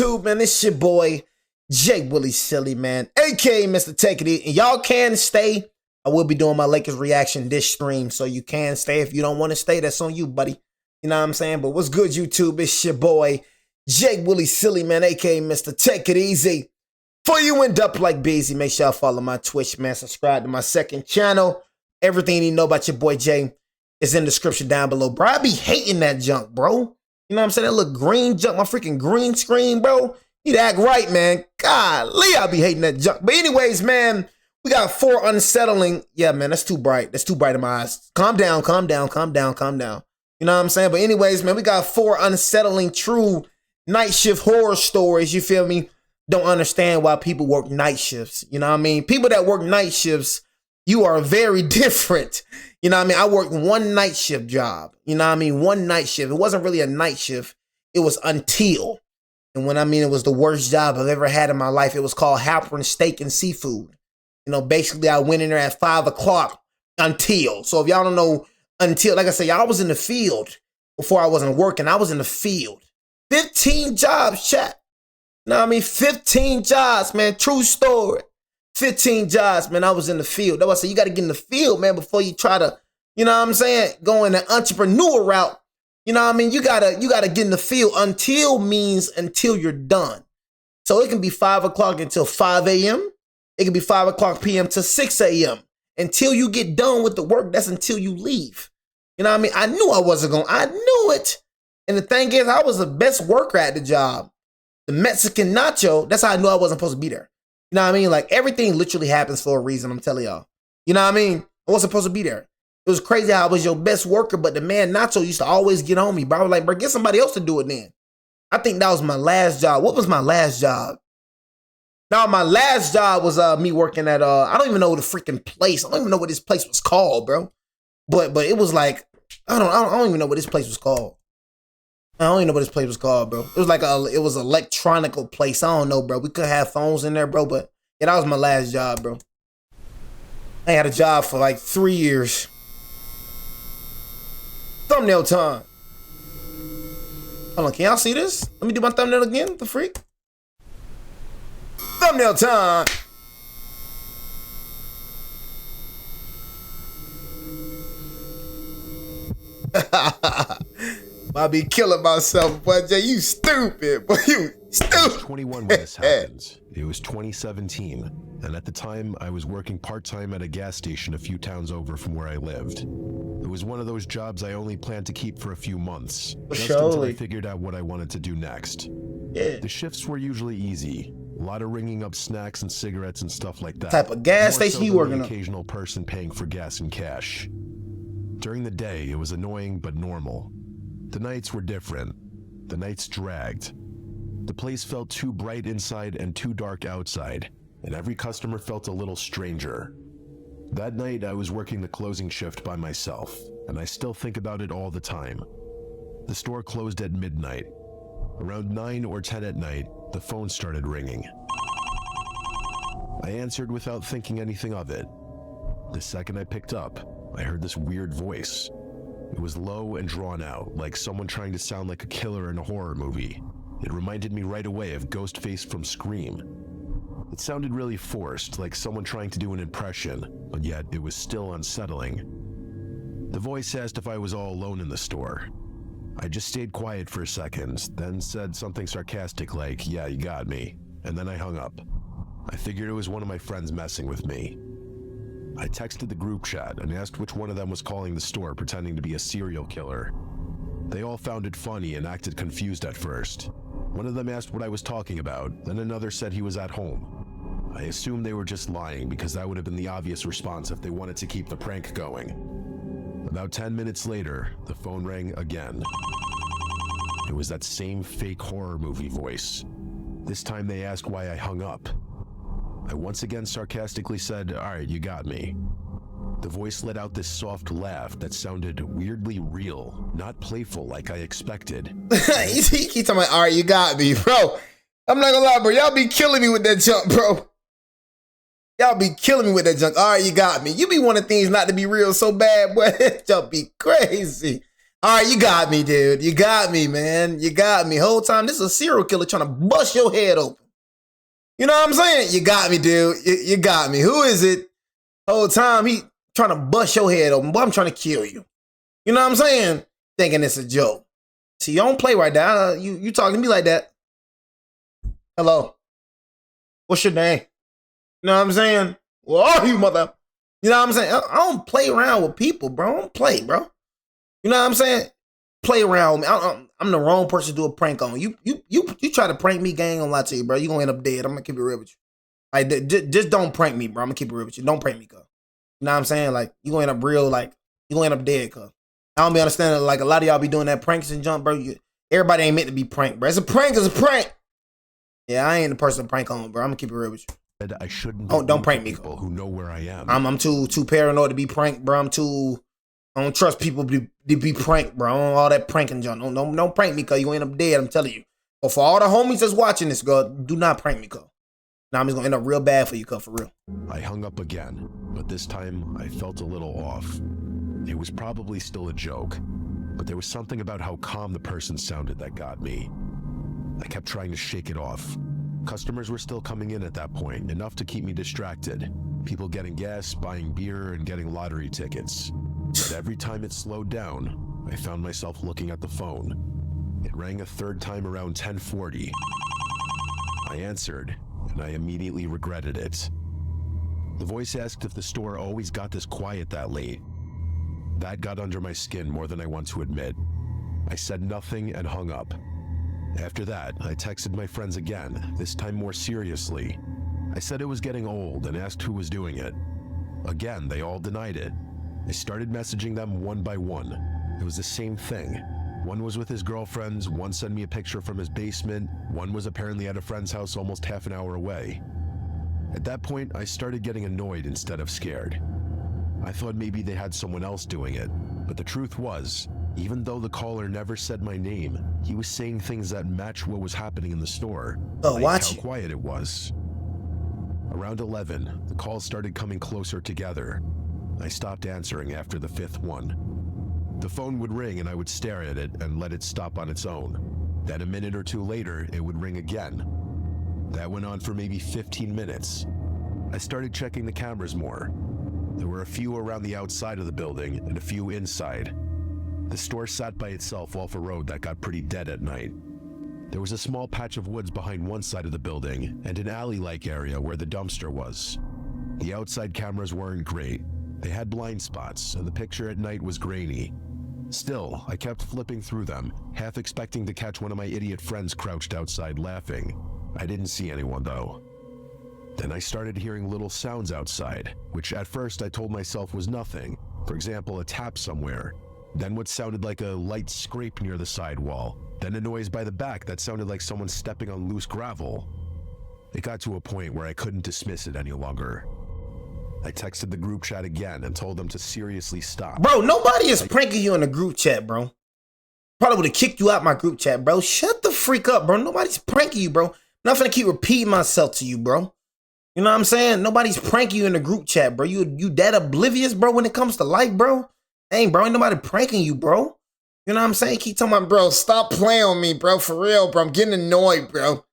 YouTube, man? It's your boy, Jay Willie Silly, man, aka Mr. Take It Easy. And y'all can stay. I will be doing my Lakers reaction this stream, so you can stay. If you don't want to stay, that's on you, buddy. You know what I'm saying? But what's good, YouTube? It's your boy, Jay Willie Silly, man, aka Mr. Take It Easy. Before you end up like busy, make sure y'all follow my Twitch, man. Subscribe to my second channel. Everything you know about your boy Jay is in the description down below. Bro, I be hating that junk, bro. You know what I'm saying? That little green junk, my freaking green screen, bro. You act right, man. Golly, I be hating that junk. But anyways, man, we got 4 unsettling. Yeah, man, that's too bright. That's too bright in my eyes. Calm down, calm down, calm down, calm down. You know what I'm saying? But anyways, man, we got 4 unsettling true night shift horror stories. You feel me? Don't understand why people work night shifts. You know what I mean? People that work night shifts, you are very different. You know what I mean? I worked one night shift job. You know what I mean? One night shift. It wasn't really a night shift. It was until. And when I mean it was the worst job I've ever had in my life, it was called Halperin Steak and Seafood. You know, basically I went in there at 5 o'clock until. So if y'all don't know, until, like I said, y'all was in the field before I wasn't working. I was in the field. 15 jobs, chat. You know what I mean? 15 jobs, man. True story. 15 jobs, man. I was in the field. That's why I said you got to get in the field, man, before you try to, you know what I'm saying, go in the entrepreneur route. You know what I mean? You gotta get in the field. Until means until you're done. So it can be 5 o'clock until 5 a.m. It can be 5 o'clock p.m. to 6 a.m. Until you get done with the work, that's until you leave. You know what I mean? I knew I wasn't going. I knew it. And the thing is, I was the best worker at the job. The Mexican nacho, that's how I knew I wasn't supposed to be there. You know what I mean? Like, everything literally happens for a reason, I'm telling y'all. You know what I mean? I wasn't supposed to be there. It was crazy how I was your best worker, but the man Nacho used to always get on me, bro. I was like, bro, get somebody else to do it then. I think that was my last job. What was my last job? Now, my last job was me working at, I don't even know the freaking place. I don't even know what this place was called, bro. But it was like, I don't even know what this place was called. I don't even know what this place was called, bro. It was like it was an electronical place. I don't know, bro. We could have phones in there, bro. But yeah, that was my last job, bro. I had a job for like 3 years. Thumbnail time. Hold on, can y'all see this? Let me do my thumbnail again, the freak. Thumbnail time. I be killing myself, boy. Jay, you stupid, boy. You stupid. I was 21 when this happened. It was 2017, and at the time, I was working part-time at a gas station a few towns over from where I lived. It was one of those jobs I only planned to keep for a few months, just until I figured out what I wanted to do next. Yeah. The shifts were usually easy. A lot of ringing up snacks and cigarettes and stuff like that. Type of gas station you working on? The occasional person paying for gas and cash. During the day, it was annoying but normal. The nights were different. The nights dragged. The place felt too bright inside and too dark outside, and every customer felt a little stranger. That night, I was working the closing shift by myself, and I still think about it all the time. The store closed at midnight. Around 9 or 10 at night, the phone started ringing. I answered without thinking anything of it. The second I picked up, I heard this weird voice. It was low and drawn out, like someone trying to sound like a killer in a horror movie. It reminded me right away of Ghostface from Scream. It sounded really forced, like someone trying to do an impression, but yet it was still unsettling. The voice asked if I was all alone in the store. I just stayed quiet for a second, then said something sarcastic like, "Yeah, you got me," and then I hung up. I figured it was one of my friends messing with me. I texted the group chat and asked which one of them was calling the store pretending to be a serial killer. They all found it funny and acted confused at first. One of them asked what I was talking about, then another said he was at home. I assumed they were just lying because that would have been the obvious response if they wanted to keep the prank going. About 10 minutes later, the phone rang again. It was that same fake horror movie voice. This time they asked why I hung up. I once again sarcastically said, "All right, you got me." The voice let out this soft laugh that sounded weirdly real, not playful like I expected. He keep talking about, "All right, you got me," bro. I'm not gonna lie, bro. Y'all be killing me with that junk, bro. Y'all be killing me with that junk. "All right, you got me." You be wanting things not to be real so bad, boy. That junk be crazy. All right, you got me, dude. You got me, man. You got me. Whole time, this is a serial killer trying to bust your head open. You know what I'm saying? You got me, dude. You got me. Who is it? Whole time, he trying to bust your head open. Boy, I'm trying to kill you. You know what I'm saying? Thinking it's a joke. See, you don't play right now. You talking to me like that. Hello. What's your name? You know what I'm saying? Well, are you, mother? You know what I'm saying? I don't play around with people, bro. I don't play, bro. You know what I'm saying? Play around with me. I'm the wrong person to do a prank on. You try to prank me, gang, I'm gonna lie to you, bro. You gonna end up dead. I'm gonna keep it real with you. Like, just don't prank me, bro. I'm gonna keep it real with you. Don't prank me, cuz. You know what I'm saying? Like, you gonna end up real, like, you gonna end up dead, cuz. I don't be understanding, like, a lot of y'all be doing that pranks and jump, bro. Everybody ain't meant to be pranked, bro. It's a prank, it's a prank. Yeah, I ain't the person to prank on, bro. I'm gonna keep it real with you. I shouldn't. Oh, don't prank me, people who know where I am. I'm too paranoid to be pranked, bro. I don't trust people to be pranked, bro. I don't all that pranking junk. Don't prank me, cuz you gonna end up dead, I'm telling you. But for all the homies that's watching this, girl, do not prank me, cuz. Now I'm just gonna end up real bad for you, cuz, for real. I hung up again, but this time I felt a little off. It was probably still a joke, but there was something about how calm the person sounded that got me. I kept trying to shake it off. Customers were still coming in at that point, enough to keep me distracted. People getting gas, buying beer, and getting lottery tickets. But every time it slowed down, I found myself looking at the phone. It rang a third time around 10:40. I answered, and I immediately regretted it. The voice asked if the store always got this quiet that late. That got under my skin more than I want to admit. I said nothing and hung up. After that, I texted my friends again, this time more seriously. I said it was getting old and asked who was doing it. Again, they all denied it. I started messaging them one by one. It was the same thing. One was with his girlfriends, one sent me a picture from his basement, one was apparently at a friend's house almost half an hour away. At that point, I started getting annoyed instead of scared. I thought maybe they had someone else doing it, but the truth was, even though the caller never said my name, he was saying things that matched what was happening in the store. Watch how quiet it was. Around 11, the calls started coming closer together. I stopped answering after the fifth one. The phone would ring and I would stare at it and let it stop on its own. Then a minute or two later, it would ring again. That went on for maybe 15 minutes. I started checking the cameras more. There were a few around the outside of the building and a few inside. The store sat by itself off a road that got pretty dead at night. There was a small patch of woods behind one side of the building and an alley-like area where the dumpster was. The outside cameras weren't great. They had blind spots, and the picture at night was grainy. Still, I kept flipping through them, half expecting to catch one of my idiot friends crouched outside laughing. I didn't see anyone, though. Then I started hearing little sounds outside, which at first I told myself was nothing. For example, a tap somewhere. Then what sounded like a light scrape near the sidewall. Then a noise by the back that sounded like someone stepping on loose gravel. It got to a point where I couldn't dismiss it any longer. I texted the group chat again and told them to seriously stop. Bro, nobody is pranking you in the group chat, bro. Probably would have kicked you out my group chat, bro. Shut the freak up, bro. Nobody's pranking you, bro. I'm not gonna keep repeating myself to you, bro. You know what I'm saying? Nobody's pranking you in the group chat, bro. You that oblivious, bro, when it comes to life, bro. Hey, bro, ain't nobody pranking you, bro. You know what I'm saying? Keep talking about, bro, stop playing on me, bro. For real, bro. I'm getting annoyed, bro.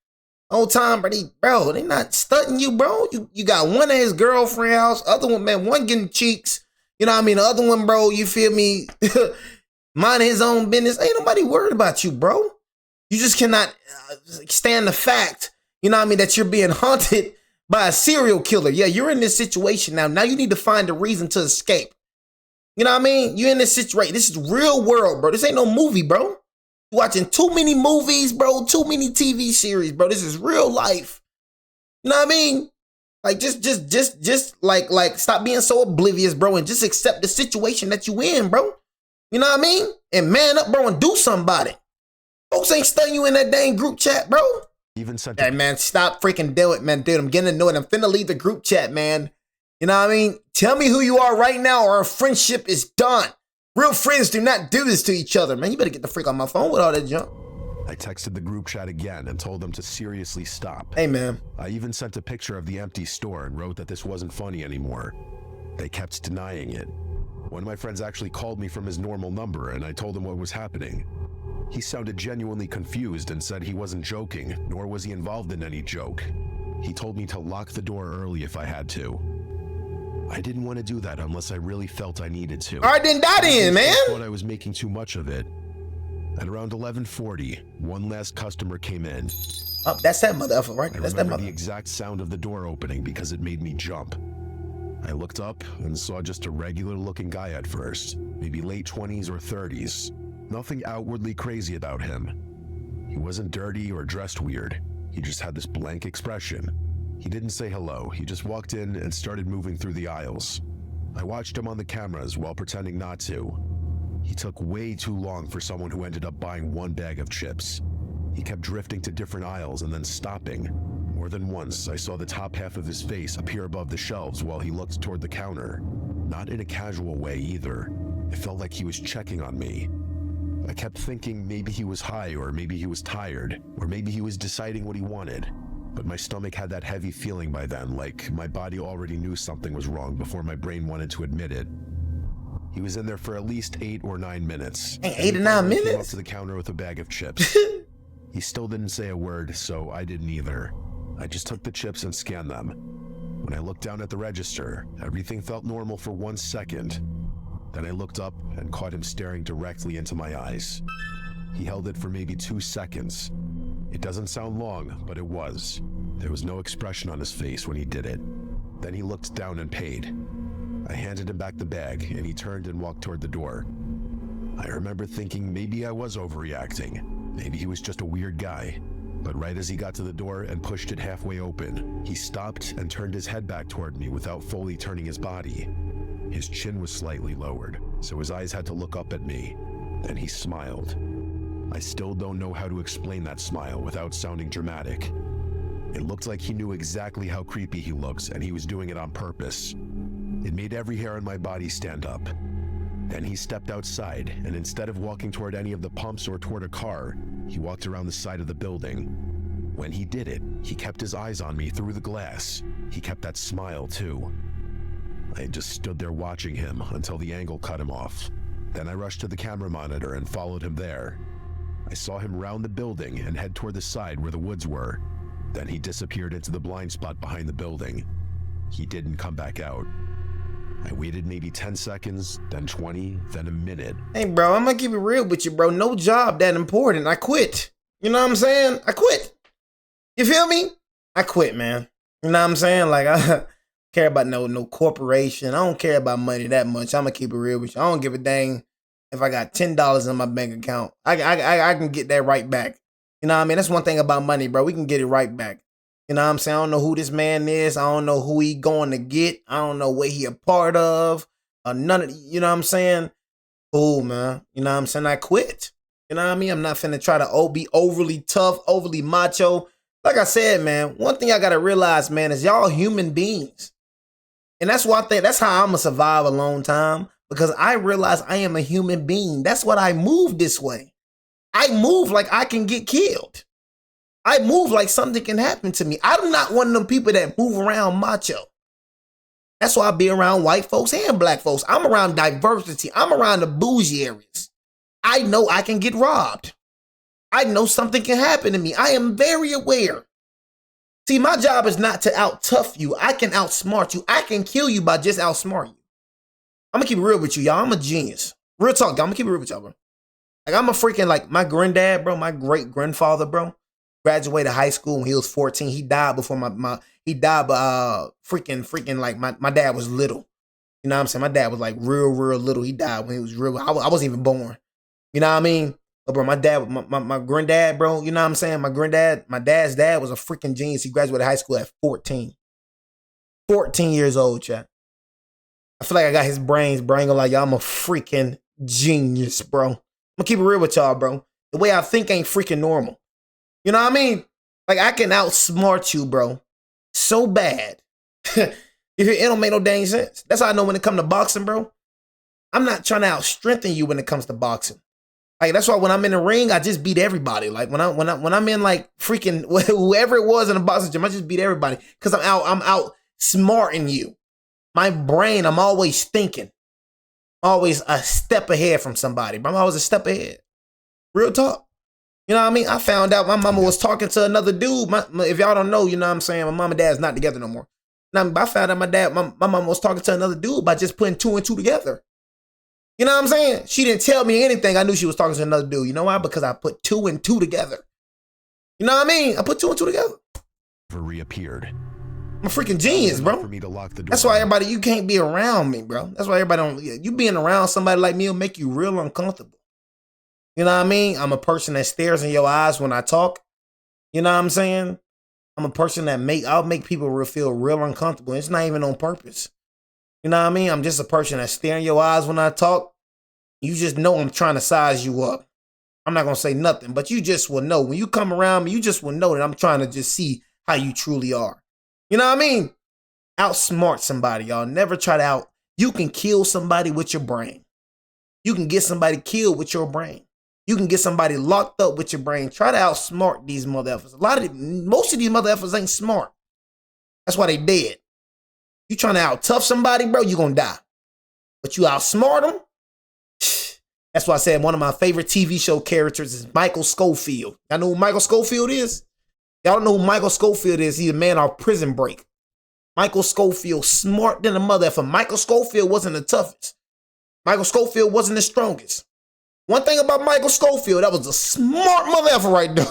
Whole time, bro, they not stunting you, bro. You got one at his girlfriend house, other one, man, one getting cheeks. You know what I mean? The other one, bro, you feel me? Mind his own business. Ain't nobody worried about you, bro. You just cannot stand the fact, you know what I mean, that you're being haunted by a serial killer. Yeah, you're in this situation now. Now you need to find a reason to escape. You know what I mean? You're in this situation. This is real world, bro. This ain't no movie, bro. You're watching too many movies, bro. Too many TV series, bro. This is real life. You know what I mean? Like, just like, stop being so oblivious, bro, and just accept the situation that you in, bro. You know what I mean? And man up, bro, and do something about it. Folks ain't stunning you in that dang group chat, bro. Even sent hey, man, stop freaking doing it, man. Dude, I'm getting annoyed. I'm finna leave the group chat, man. You know what I mean? Tell me who you are right now or our friendship is done. Real friends do not do this to each other, man. You better get the freak on my phone with all that junk. I texted the group chat again and told them to seriously stop. Hey, man. I even sent a picture of the empty store and wrote that this wasn't funny anymore. They kept denying it. One of my friends actually called me from his normal number and I told him what was happening. He sounded genuinely confused and said he wasn't joking, nor was he involved in any joke. He told me to lock the door early if I had to. I didn't want to do that unless I really felt I needed to. All right, then that in, man. I thought I was making too much of it. At around 11:40, one last customer came in. Oh, that's that motherfucker, right? I That's that remember motherfucker. the exact sound of the door opening because it made me jump. I looked up and saw just a regular-looking guy at first, maybe late 20s or 30s. Nothing outwardly crazy about him. He wasn't dirty or dressed weird. He just had this blank expression. He didn't say hello. He just walked in and started moving through the aisles. I watched him on the cameras while pretending not to. He took way too long for someone who ended up buying one bag of chips. He kept drifting to different aisles and then stopping. More than once, I saw the top half of his face appear above the shelves while he looked toward the counter. Not in a casual way either. It felt like he was checking on me. I kept thinking maybe he was high, or maybe he was tired, or maybe he was deciding what he wanted. But my stomach had that heavy feeling by then, like my body already knew something was wrong before my brain wanted to admit it. He was in there for at least 8 or 9 minutes. Hey, 8 or 9 He came up minutes? to the counter with a bag of chips. He still didn't say a word, so I didn't either. I just took the chips and scanned them. When I looked down at the register, everything felt normal for 1 second. Then I looked up and caught him staring directly into my eyes. He held it for maybe 2 seconds. It doesn't sound long, but it was. There was no expression on his face when he did it. Then he looked down and paid. I handed him back the bag, and he turned and walked toward the door. I remember thinking maybe I was overreacting. Maybe he was just a weird guy. But right as he got to the door and pushed it halfway open, he stopped and turned his head back toward me without fully turning his body. His chin was slightly lowered, so his eyes had to look up at me. Then he smiled. I still don't know how to explain that smile without sounding dramatic. It looked like he knew exactly how creepy he looks, and he was doing it on purpose. It made every hair on my body stand up. Then he stepped outside, and instead of walking toward any of the pumps or toward a car, he walked around the side of the building. When he did it, he kept his eyes on me through the glass. He kept that smile too. I just stood there watching him until the angle cut him off. Then I rushed to the camera monitor and followed him there. I saw him round the building and head toward the side where the woods were. Then he disappeared into the blind spot behind the building. He didn't come back out. I waited maybe 10 seconds, then 20, then a minute. Hey, bro, I'm gonna keep it real with you, bro. No job that important. I quit. You know what I'm saying? I quit. You feel me? I quit, man. You know what I'm saying? Like, I don't care about no corporation. I don't care about money that much. I'm gonna keep it real with you. I don't give a dang if I got $10 in my bank account. I can get that right back. You know what I mean? That's one thing about money, bro. We can get it right back. You know what I'm saying? I don't know who this man is. I don't know who he going to get. I don't know what he a part of. None of, you know what I'm saying? Cool, man. You know what I'm saying? I quit. You know what I mean? I'm not finna try to be overly tough, overly macho. Like I said, man, one thing I got to realize, man, is y'all human beings. And that's why I think that's how I'm going to survive a long time, because I realize I am a human being. That's what I move this way. I move like I can get killed. I move like something can happen to me. I'm not one of them people that move around macho. That's why I be around white folks and black folks. I'm around diversity. I'm around the bougie areas. I know I can get robbed. I know something can happen to me. I am very aware. See, my job is not to out-tough you. I can outsmart you. I can kill you by just outsmarting you. I'm gonna keep it real with you, y'all. I'm a genius. Real talk, y'all. I'm gonna keep it real with y'all, bro. Like, I'm a freaking, like, my granddad, bro, my great-grandfather, bro, graduated high school when he was 14. He died before he died, but freaking, like, my dad was little. You know what I'm saying? My dad was, like, real little. He died when he was real. I wasn't even born. You know what I mean? But, bro, my granddad, bro, you know what I'm saying? My dad's dad was a freaking genius. He graduated high school at 14. 14 years old, chat. I feel like I got his brain like, y'all, I'm a freaking genius, bro. I'm gonna keep it real with y'all, bro. The way I think ain't freaking normal. You know what I mean? Like, I can outsmart you, bro, so bad. It don't make no dang sense. That's how I know when it comes to boxing, bro. I'm not trying to out-strengthen you when it comes to boxing. Like, that's why when I'm in the ring, I just beat everybody. Like, when I'm in, like, freaking whoever it was in the boxing gym, I just beat everybody because I'm out smarting you. My brain, I'm always thinking. Always a step ahead from somebody, but I'm always a step ahead. Real talk. You know what I mean? I found out my mama was talking to another dude. If y'all don't know, you know what I'm saying? My mom and dad's not together no more. Now, I found out my mama was talking to another dude by just putting two and two together. You know what I'm saying? She didn't tell me anything. I knew she was talking to another dude. You know why? Because I put two and two together. You know what I mean? I put two and two together. Reappeared. I'm a freaking genius, bro. For me to lock the door. That's why everybody, you can't be around me, bro. That's why everybody don't, you being around somebody like me will make you real uncomfortable. You know what I mean? I'm a person that stares in your eyes when I talk. You know what I'm saying? I'm a person that I'll make people feel real uncomfortable. It's not even on purpose. You know what I mean? I'm just a person that stares in your eyes when I talk. You just know I'm trying to size you up. I'm not going to say nothing, but you just will know. When you come around me, you just will know that I'm trying to just see how you truly are. You know what I mean? Outsmart somebody, y'all. Never try to You can kill somebody with your brain. You can get somebody killed with your brain. You can get somebody locked up with your brain. Try to outsmart these mother effers. Most of these mother effers ain't smart. That's why they dead. You trying to out-tough somebody, bro, you gonna die. But you outsmart them? That's why I said one of my favorite TV show characters is Michael Schofield. Y'all know who Michael Schofield is? Y'all don't know who Michael Schofield is. He's a man off Prison Break. Michael Schofield, smart than a mother effer. Michael Schofield wasn't the toughest. Michael Schofield wasn't the strongest. One thing about Michael Schofield, that was a smart mother effer right there.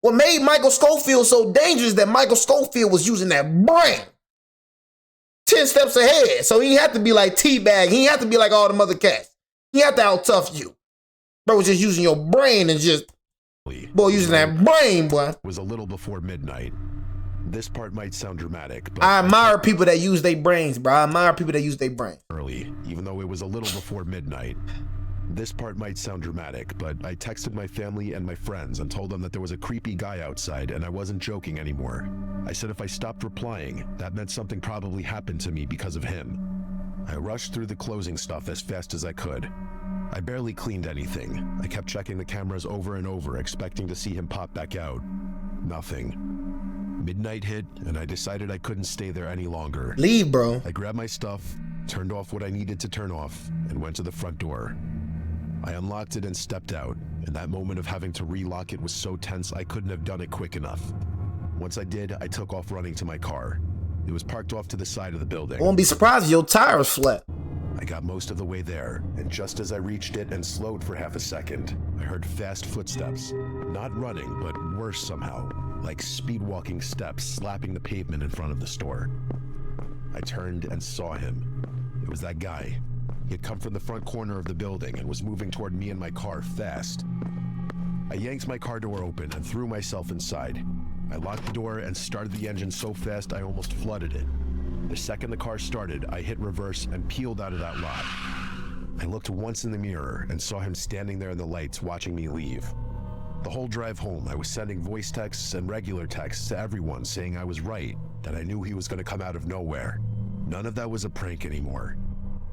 What made Michael Schofield so dangerous that Michael Schofield was using that brain 10 steps ahead. So he had to be like T-Bag. He had to be like all the other cats. He had to out-tough you. Bro was just using your brain and just, boy, using that brain, boy. It was a little before midnight. This part might sound dramatic, but I admire people that use their brains, bro. I admire people that use their brain. Early, even though it was a little before midnight. This part might sound dramatic, but I texted my family and my friends and told them that there was a creepy guy outside and I wasn't joking anymore. I said if I stopped replying, that meant something probably happened to me because of him. I rushed through the closing stuff as fast as I could. I barely cleaned anything. I kept checking the cameras over and over, expecting to see him pop back out. Nothing. Midnight hit, and I decided I couldn't stay there any longer. Leave, bro. I grabbed my stuff, turned off what I needed to turn off, and went to the front door. I unlocked it and stepped out, and that moment of having to relock it was so tense I couldn't have done it quick enough. Once I did, I took off running to my car. It was parked off to the side of the building. I won't be surprised if your tire's flat. I got most of the way there, and just as I reached it and slowed for half a second, I heard fast footsteps. Not running, but worse somehow, like speed-walking steps slapping the pavement in front of the store. I turned and saw him. It was that guy. He had come from the front corner of the building and was moving toward me and my car fast. I yanked my car door open and threw myself inside. I locked the door and started the engine so fast I almost flooded it. The second the car started, I hit reverse and peeled out of that lot. I looked once in the mirror and saw him standing there in the lights watching me leave. The whole drive home, I was sending voice texts and regular texts to everyone saying I was right, that I knew he was going to come out of nowhere. None of that was a prank anymore.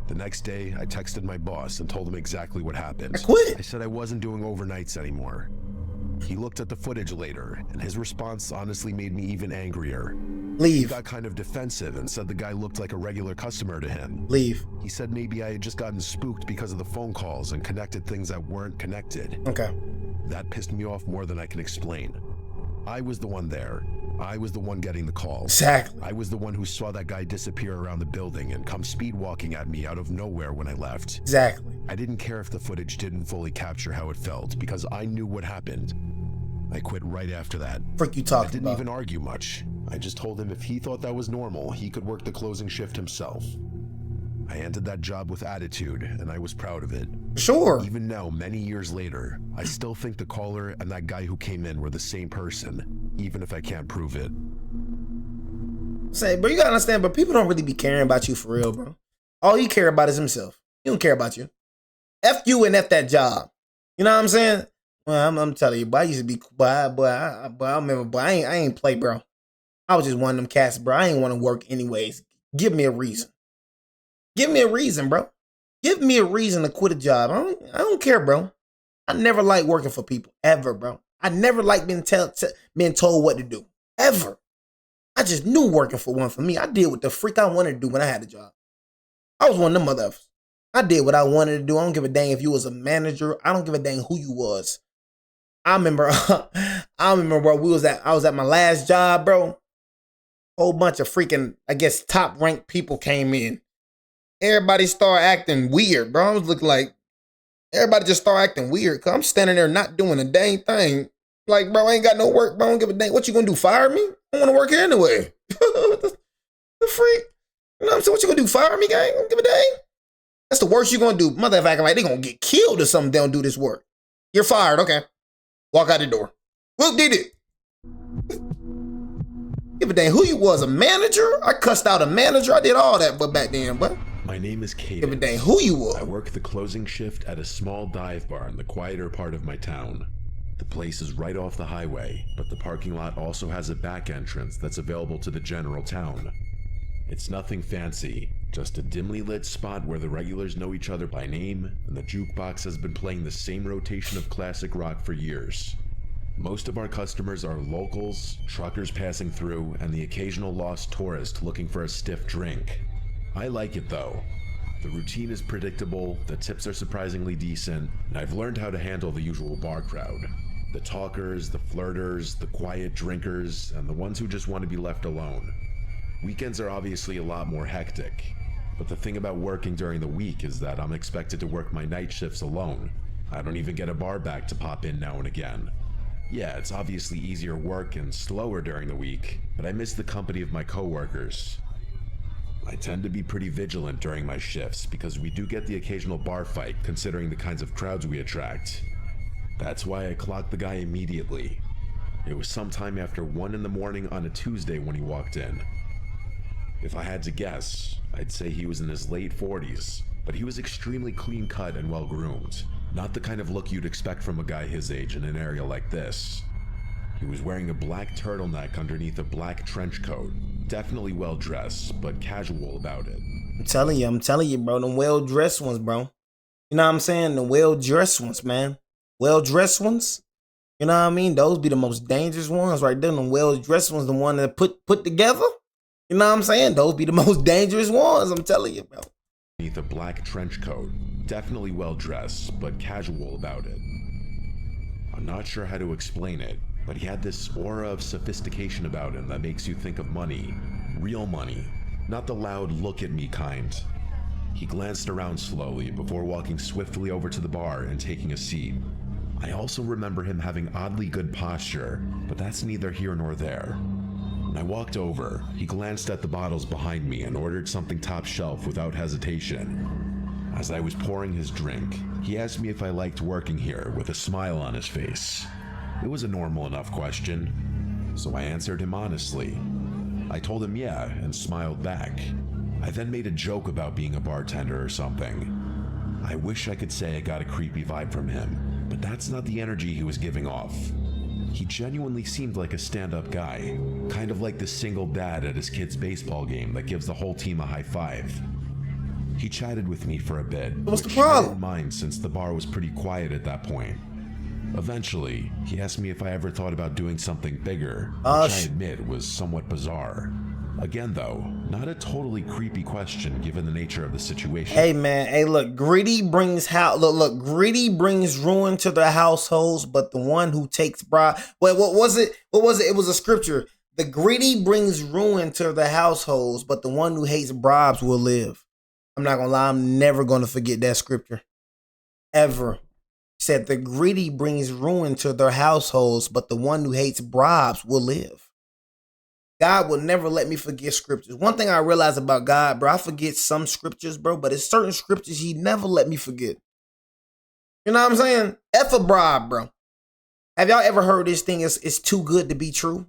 The next day, I texted my boss and told him exactly what happened. I quit. I said I wasn't doing overnights anymore. He looked at the footage later, and his response honestly made me even angrier. He Leave. got kind of defensive and said the guy looked like a regular customer to him. Leave. He said maybe I had just gotten spooked because of the phone calls and connected things that weren't connected. Okay. That pissed me off more than I can explain. I was the one there. I was the one getting the calls. Exactly. I was the one who saw that guy disappear around the building and come speed walking at me out of nowhere when I left. Exactly. I didn't care if the footage didn't fully capture how it felt because I knew what happened. I quit right after that. Frick you I talking didn't about? even argue much. I just told him if he thought that was normal, he could work the closing shift himself. I ended that job with attitude, and I was proud of it. Sure. Even now, many years later, I still think the caller and that guy who came in were the same person, even if I can't prove it. Say, bro, you gotta understand, but people don't really be caring about you for real, bro. All he care about is himself. He don't care about you. F you and F that job. You know what I'm saying? Well, I'm telling you, boy, I used to be, I remember, boy, I ain't play, bro. I was just one of them cats, bro. I ain't want to work anyways. Give me a reason. Give me a reason, bro. Give me a reason to quit a job. I don't care, bro. I never liked working for people, ever, bro. I never liked being told what to do, ever. I just knew working for me. I did what the freak I wanted to do when I had a job. I was one of them motherfuckers. I did what I wanted to do. I don't give a dang if you was a manager. I don't give a dang who you was. I remember, I remember where we was at. I was at my last job, bro. Whole bunch of freaking, I guess, top ranked people came in. Everybody started acting weird, bro. I was looking like everybody just started acting weird. Cause I'm standing there not doing a dang thing. Like, bro, I ain't got no work, bro. I don't give a dang. What you gonna do? Fire me? I want to work here anyway. the freak. You know what I'm saying? What you gonna do? Fire me, gang? I don't give a dang. That's the worst you gonna do. Mother acting like they gonna get killed or something. They don't do this work. You're fired. Okay. Walk out the door. Whoop did it. Give a dang who you was, a manager? I cussed out a manager. I did all that, but back then, but My name is Cadence. give a dang who you was. I work the closing shift at a small dive bar in the quieter part of my town. The place is right off the highway, but the parking lot also has a back entrance that's available to the general town. It's nothing fancy, just a dimly lit spot where the regulars know each other by name, and the jukebox has been playing the same rotation of classic rock for years. Most of our customers are locals, truckers passing through, and the occasional lost tourist looking for a stiff drink. I like it though. The routine is predictable, the tips are surprisingly decent, and I've learned how to handle the usual bar crowd. The talkers, the flirters, the quiet drinkers, and the ones who just want to be left alone. Weekends are obviously a lot more hectic, but the thing about working during the week is that I'm expected to work my night shifts alone. I don't even get a bar back to pop in now and again. Yeah, it's obviously easier work and slower during the week, but I miss the company of my coworkers. I tend to be pretty vigilant during my shifts because we do get the occasional bar fight considering the kinds of crowds we attract. That's why I clocked the guy immediately. It was sometime after 1 in the morning on a Tuesday when he walked in. If I had to guess, I'd say he was in his late 40s, but he was extremely clean cut and well groomed. Not the kind of look you'd expect from a guy his age in an area like this. He was wearing a black turtleneck underneath a black trench coat. Definitely well dressed, but casual about it. I'm telling you, bro. Them well dressed ones, bro. You know what I'm saying? The well dressed ones, man. Well dressed ones. You know what I mean? Those be the most dangerous ones right there. Them well dressed ones, the one that put together. You know what I'm saying? Those be the most dangerous ones. I'm telling you, bro. Beneath a black trench coat. Definitely well dressed, but casual about it. I'm not sure how to explain it, but he had this aura of sophistication about him that makes you think of money. Real money. Not the loud look at me kind. He glanced around slowly before walking swiftly over to the bar and taking a seat. I also remember him having oddly good posture, but that's neither here nor there. When I walked over, he glanced at the bottles behind me and ordered something top shelf without hesitation. As I was pouring his drink, he asked me if I liked working here with a smile on his face. It was a normal enough question, so I answered him honestly. I told him yeah and smiled back. I then made a joke about being a bartender or something. I wish I could say I got a creepy vibe from him, but that's not the energy he was giving off. He genuinely seemed like a stand-up guy, kind of like the single dad at his kid's baseball game that gives the whole team a high five. He chatted with me for a bit, What's the which problem? I didn't mind since the bar was pretty quiet at that point. Eventually, he asked me if I ever thought about doing something bigger, which I admit was somewhat bizarre. Again though, not a totally creepy question given the nature of the situation. Hey man, hey look, greedy brings greedy brings ruin to their households, but the one who takes bribe. Wait, what was it? It was a scripture. The greedy brings ruin to their households, but the one who hates bribes will live. I'm not gonna lie, I'm never gonna forget that scripture. Ever. Said the greedy brings ruin to their households, but the one who hates bribes will live. God will never let me forget scriptures. One thing I realize about God, bro, I forget some scriptures, bro, but it's certain scriptures he never let me forget. You know what I'm saying? F a bribe, bro. Have y'all ever heard this thing is too good to be true?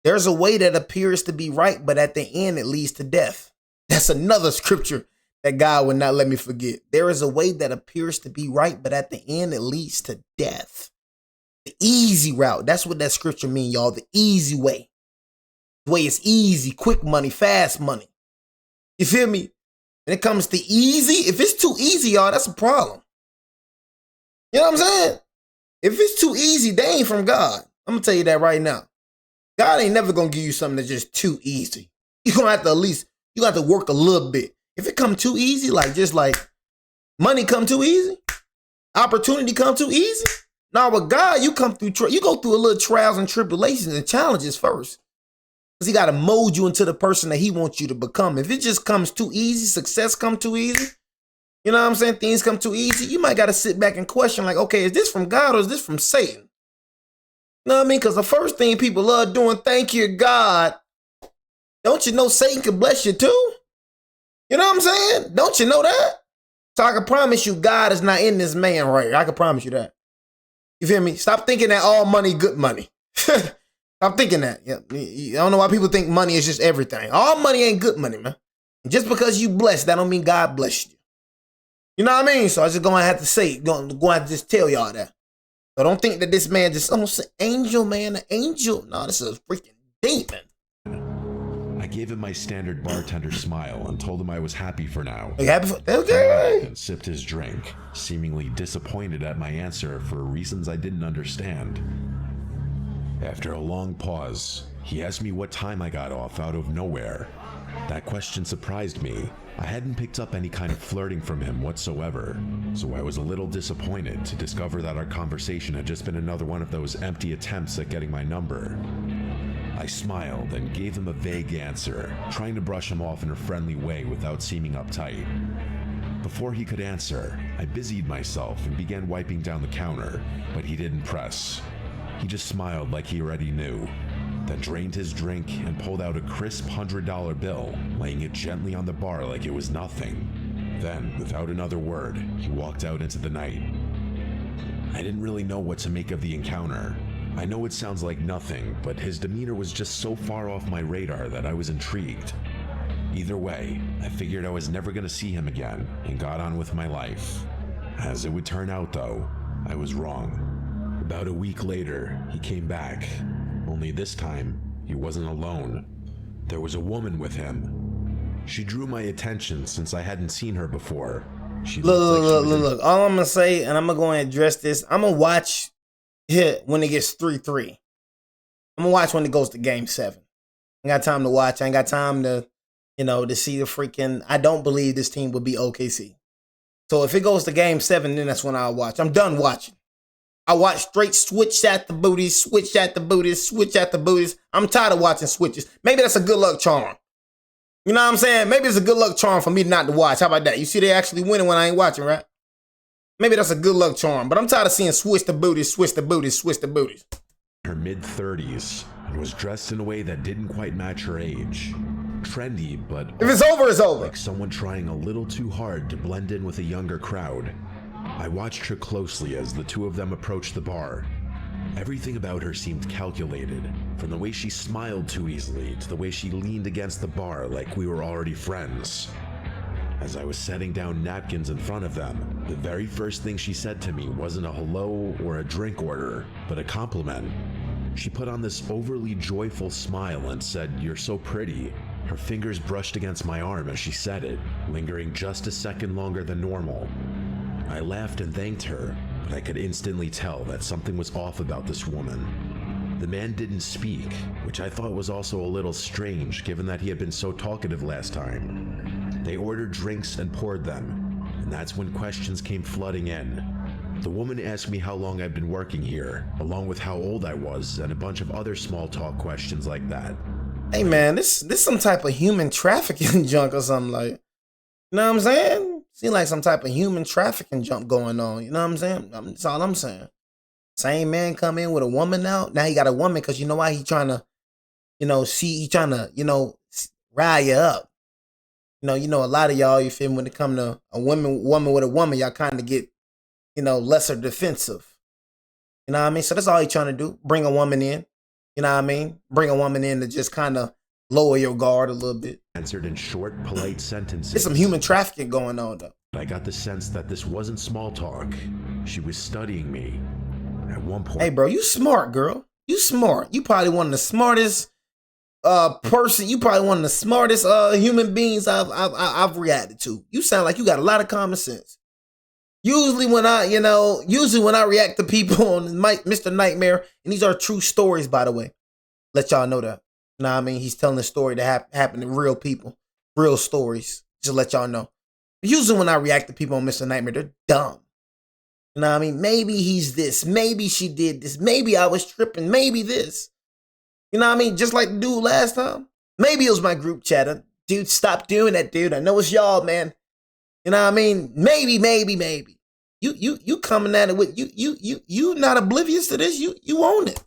There's a way that appears to be right, but at the end it leads to death. That's another scripture that God would not let me forget. There is a way that appears to be right, but at the end it leads to death. The easy route. That's what that scripture means, y'all. The easy way. The way is easy, quick money, fast money. You feel me? When it comes to easy, if it's too easy, y'all, that's a problem. You know what I'm saying? If it's too easy, they ain't from God. I'm gonna tell you that right now. God ain't never gonna give you something that's just too easy. You're gonna have to you have to work a little bit. If it come too easy, like just like money come too easy, opportunity come too easy. Now with God, you come through, you go through a little trials and tribulations and challenges first. Because he got to mold you into the person that he wants you to become. If it just comes too easy, success come too easy, you know what I'm saying? Things come too easy. You might got to sit back and question like, okay, is this from God or is this from Satan? You know what I mean? Because the first thing people love doing, thank you, God. Don't you know Satan can bless you too? You know what I'm saying? Don't you know that? So I can promise you God is not in this man right here. I can promise you that. You feel me? Stop thinking that all money, good money. Stop thinking that. Yeah, I don't know why people think money is just everything. All money ain't good money, man. And just because you blessed, that don't mean God blessed you. You know what I mean? So I just gonna have to say, gonna have to just tell y'all that. So don't think that this man just, oh, it's an angel, man, an angel. No, this is a freaking demon. I gave him my standard bartender smile and told him I was happy for now. You happy for, okay. And sipped his drink, seemingly disappointed at my answer for reasons I didn't understand. After a long pause, he asked me what time I got off out of nowhere. That question surprised me. I hadn't picked up any kind of flirting from him whatsoever, so I was a little disappointed to discover that our conversation had just been another one of those empty attempts at getting my number. I smiled and gave him a vague answer, trying to brush him off in a friendly way without seeming uptight. Before he could answer, I busied myself and began wiping down the counter, but he didn't press. He just smiled like he already knew, then drained his drink and pulled out a crisp $100 bill, laying it gently on the bar like it was nothing. Then, without another word, he walked out into the night. I didn't really know what to make of the encounter. I know it sounds like nothing, but his demeanor was just so far off my radar that I was intrigued. Either way, I figured I was never going to see him again and got on with my life. As it would turn out though, I was wrong. About a week later, he came back. Only this time, he wasn't alone. There was a woman with him. She drew my attention since I hadn't seen her before. She look. All I'm going to say, and I'm going to go and address this, I'm going to watch hit when it gets 3-3. I'm gonna watch when it goes to game 7. I ain't got time to watch. I ain't got time to, to see the freaking, I don't believe this team would be OKC. So if it goes to game 7, then that's when I'll watch. I'm done watching. I watch straight switch at the booties, switch at the booties, switch at the booties. I'm tired of watching switches. Maybe that's a good luck charm. You know what I'm saying? Maybe it's a good luck charm for me not to watch. How about that? You see they actually winning when I ain't watching, right? Maybe that's a good luck charm, but I'm tired of seeing switch the booties, switch the booties, switch the booties. Her mid-30s and was dressed in a way that didn't quite match her age. Trendy, but if it's over, it's over. Like someone trying a little too hard to blend in with a younger crowd. I watched her closely as the two of them approached the bar. Everything about her seemed calculated, from the way she smiled too easily to the way she leaned against the bar like we were already friends. As I was setting down napkins in front of them, the very first thing she said to me wasn't a hello or a drink order, but a compliment. She put on this overly joyful smile and said, "You're so pretty." Her fingers brushed against my arm as she said it, lingering just a second longer than normal. I laughed and thanked her, but I could instantly tell that something was off about this woman. The man didn't speak, which I thought was also a little strange given that he had been so talkative last time. They ordered drinks and poured them, and that's when questions came flooding in. The woman asked me how long I'd been working here, along with how old I was, and a bunch of other small talk questions like that. Hey man, this some type of human trafficking junk or something like, you know what I'm saying? Seems like some type of human trafficking junk going on, you know what I'm saying? That's all I'm saying. Same man come in with a woman now. Now he got a woman because you know why? He trying to, he trying to, rile you up. A lot of y'all, you feel me, when it come to a woman with a woman, y'all kind of get, lesser defensive. You know what I mean? So that's all he trying to do. Bring a woman in. You know what I mean? Bring a woman in to just kind of lower your guard a little bit. Answered in short, polite sentences. There's some human trafficking going on, though. I got the sense that this wasn't small talk. She was studying me. At one point... Hey, bro, you smart, girl. You smart. You probably one of the smartest You probably one of the smartest human beings I've reacted to. You sound like you got a lot of common sense. Usually when I react to people on Mr. Nightmare, and these are true stories, by the way. Let y'all know that. You know what I mean? He's telling a story that happened to real people, real stories. Just let y'all know. Usually when I react to people on Mr. Nightmare, they're dumb. You know what I mean? Maybe he's this. Maybe she did this. Maybe I was tripping. Maybe this. You know what I mean? Just like the dude last time. Maybe it was my group chat. Dude, stop doing that, dude. I know it's y'all, man. You know what I mean? Maybe. You coming at it with you not oblivious to this. You own it.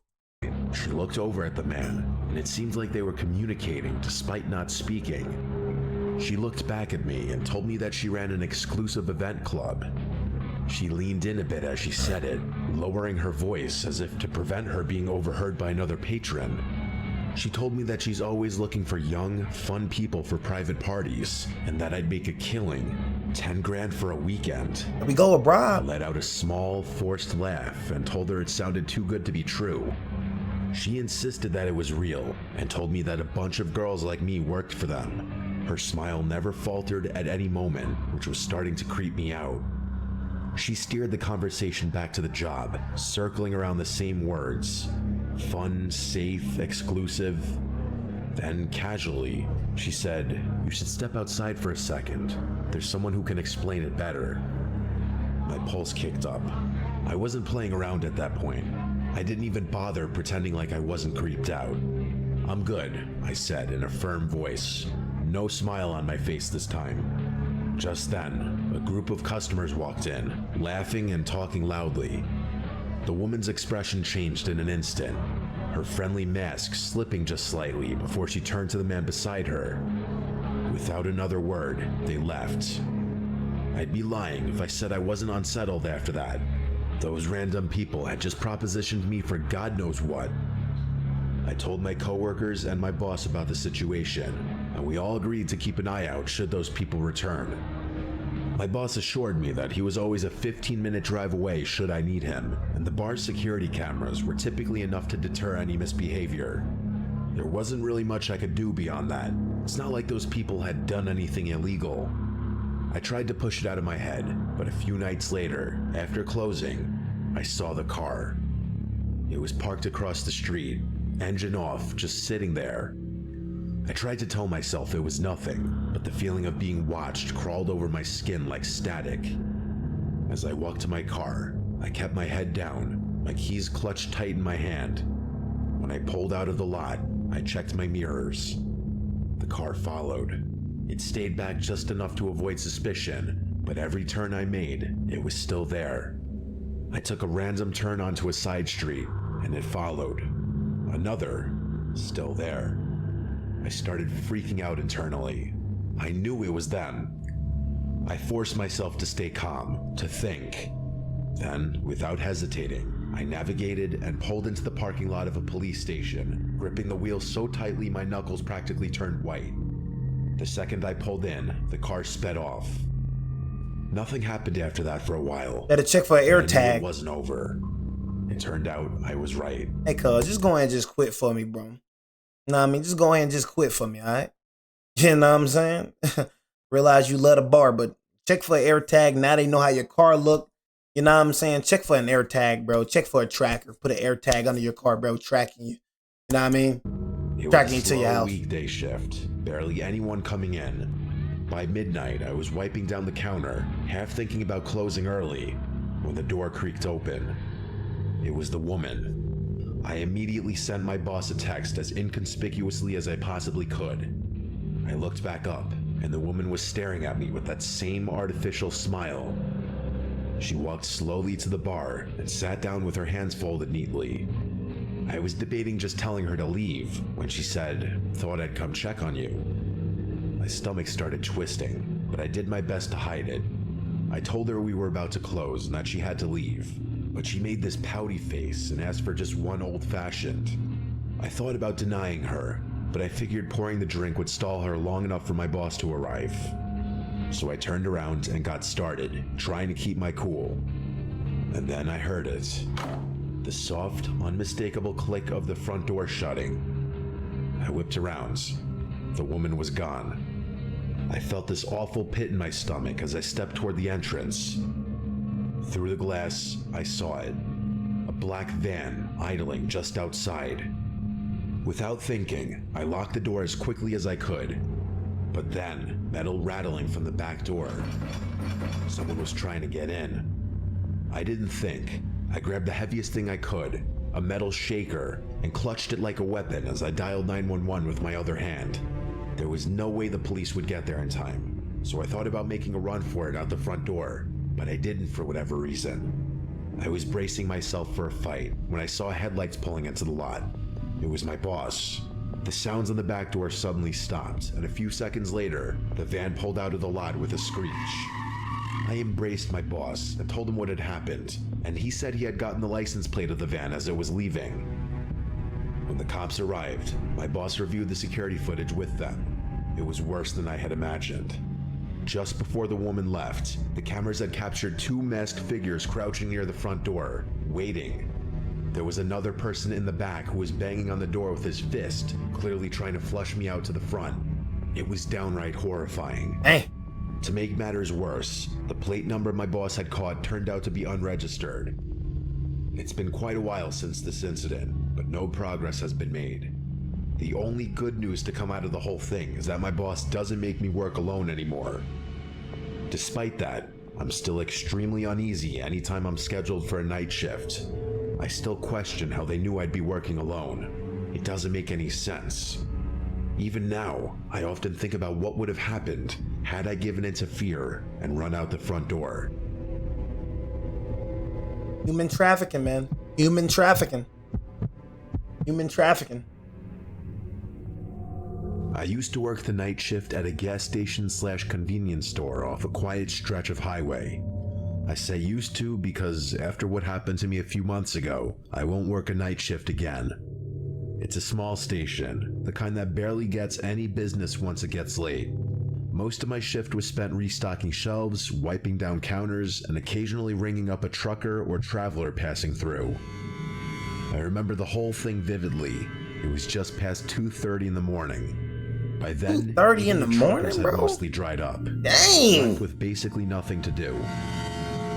She looked over at the man, and it seemed like they were communicating despite not speaking. She looked back at me and told me that she ran an exclusive event club. She leaned in a bit as she said it, lowering her voice as if to prevent her being overheard by another patron. She told me that she's always looking for young, fun people for private parties, and that I'd make a killing, 10 grand for a weekend. Here we go abroad. I let out a small, forced laugh and told her it sounded too good to be true. She insisted that it was real and told me that a bunch of girls like me worked for them. Her smile never faltered at any moment, which was starting to creep me out. She steered the conversation back to the job, circling around the same words. Fun, safe, exclusive. Then, casually, she said, "You should step outside for a second. There's someone who can explain it better." My pulse kicked up. I wasn't playing around at that point. I didn't even bother pretending like I wasn't creeped out. "I'm good," I said in a firm voice. No smile on my face this time. Just then, a group of customers walked in, laughing and talking loudly. The woman's expression changed in an instant, her friendly mask slipping just slightly before she turned to the man beside her. Without another word, they left. I'd be lying if I said I wasn't unsettled after that. Those random people had just propositioned me for God knows what. I told my coworkers and my boss about the situation, and we all agreed to keep an eye out should those people return. My boss assured me that he was always a 15-minute drive away should I need him, and the bar's security cameras were typically enough to deter any misbehavior. There wasn't really much I could do beyond that. It's not like those people had done anything illegal. I tried to push it out of my head, but a few nights later, after closing, I saw the car. It was parked across the street, engine off, just sitting there. I tried to tell myself it was nothing, but the feeling of being watched crawled over my skin like static. As I walked to my car, I kept my head down, my keys clutched tight in my hand. When I pulled out of the lot, I checked my mirrors. The car followed. It stayed back just enough to avoid suspicion, but every turn I made, it was still there. I took a random turn onto a side street, and it followed. Another, still there. I started freaking out internally. I knew it was them. I forced myself to stay calm, to think. Then, without hesitating, I navigated and pulled into the parking lot of a police station, gripping the wheel so tightly my knuckles practically turned white. The second I pulled in, the car sped off. Nothing happened after that for a while. Better check for an air tag. It wasn't over. It turned out I was right. Hey, cuz, just go ahead and just quit for me, bro. Know what I mean? Just go ahead and just quit for me, all right? You know what I'm saying? Realize you love the bar, but check for an air tag. Now they know how your car look. You know what I'm saying? Check for an air tag, bro. Check for a tracker. Put an air tag under your car, bro, tracking you. You know what I mean? Tracking you to your house. Weekday shift. Barely anyone coming in. By midnight, I was wiping down the counter, half thinking about closing early, when the door creaked open. It was the woman. I immediately sent my boss a text as inconspicuously as I possibly could. I looked back up, and the woman was staring at me with that same artificial smile. She walked slowly to the bar and sat down with her hands folded neatly. I was debating just telling her to leave when she said, "Thought I'd come check on you." My stomach started twisting, but I did my best to hide it. I told her we were about to close and that she had to leave. But she made this pouty face and asked for just one old-fashioned. I thought about denying her, but I figured pouring the drink would stall her long enough for my boss to arrive. So I turned around and got started, trying to keep my cool. And then I heard it. The soft, unmistakable click of the front door shutting. I whipped around. The woman was gone. I felt this awful pit in my stomach as I stepped toward the entrance. Through the glass, I saw it. A black van idling just outside. Without thinking, I locked the door as quickly as I could. But then, metal rattling from the back door. Someone was trying to get in. I didn't think. I grabbed the heaviest thing I could, a metal shaker, and clutched it like a weapon as I dialed 911 with my other hand. There was no way the police would get there in time, so I thought about making a run for it out the front door, but I didn't for whatever reason. I was bracing myself for a fight when I saw headlights pulling into the lot. It was my boss. The sounds on the back door suddenly stopped, and a few seconds later, the van pulled out of the lot with a screech. I embraced my boss and told him what had happened, and he said he had gotten the license plate of the van as it was leaving. When the cops arrived, my boss reviewed the security footage with them. It was worse than I had imagined. Just before the woman left, the cameras had captured two masked figures crouching near the front door, waiting. There was another person in the back who was banging on the door with his fist, clearly trying to flush me out to the front. It was downright horrifying. Hey. To make matters worse, the plate number my boss had caught turned out to be unregistered. It's been quite a while since this incident, but no progress has been made. The only good news to come out of the whole thing is that my boss doesn't make me work alone anymore. Despite that, I'm still extremely uneasy anytime I'm scheduled for a night shift. I still question how they knew I'd be working alone. It doesn't make any sense. Even now, I often think about what would have happened had I given in to fear and run out the front door. Human trafficking, man. Human trafficking. Human trafficking. I used to work the night shift at a gas station / convenience store off a quiet stretch of highway. I say used to because after what happened to me a few months ago, I won't work a night shift again. It's a small station, the kind that barely gets any business once it gets late. Most of my shift was spent restocking shelves, wiping down counters, and occasionally ringing up a trucker or traveler passing through. I remember the whole thing vividly. It was just past 2:30 in the morning. By then, 2:30 in the morning, truckers had bro? mostly dried up. Dang! Left with basically nothing to do.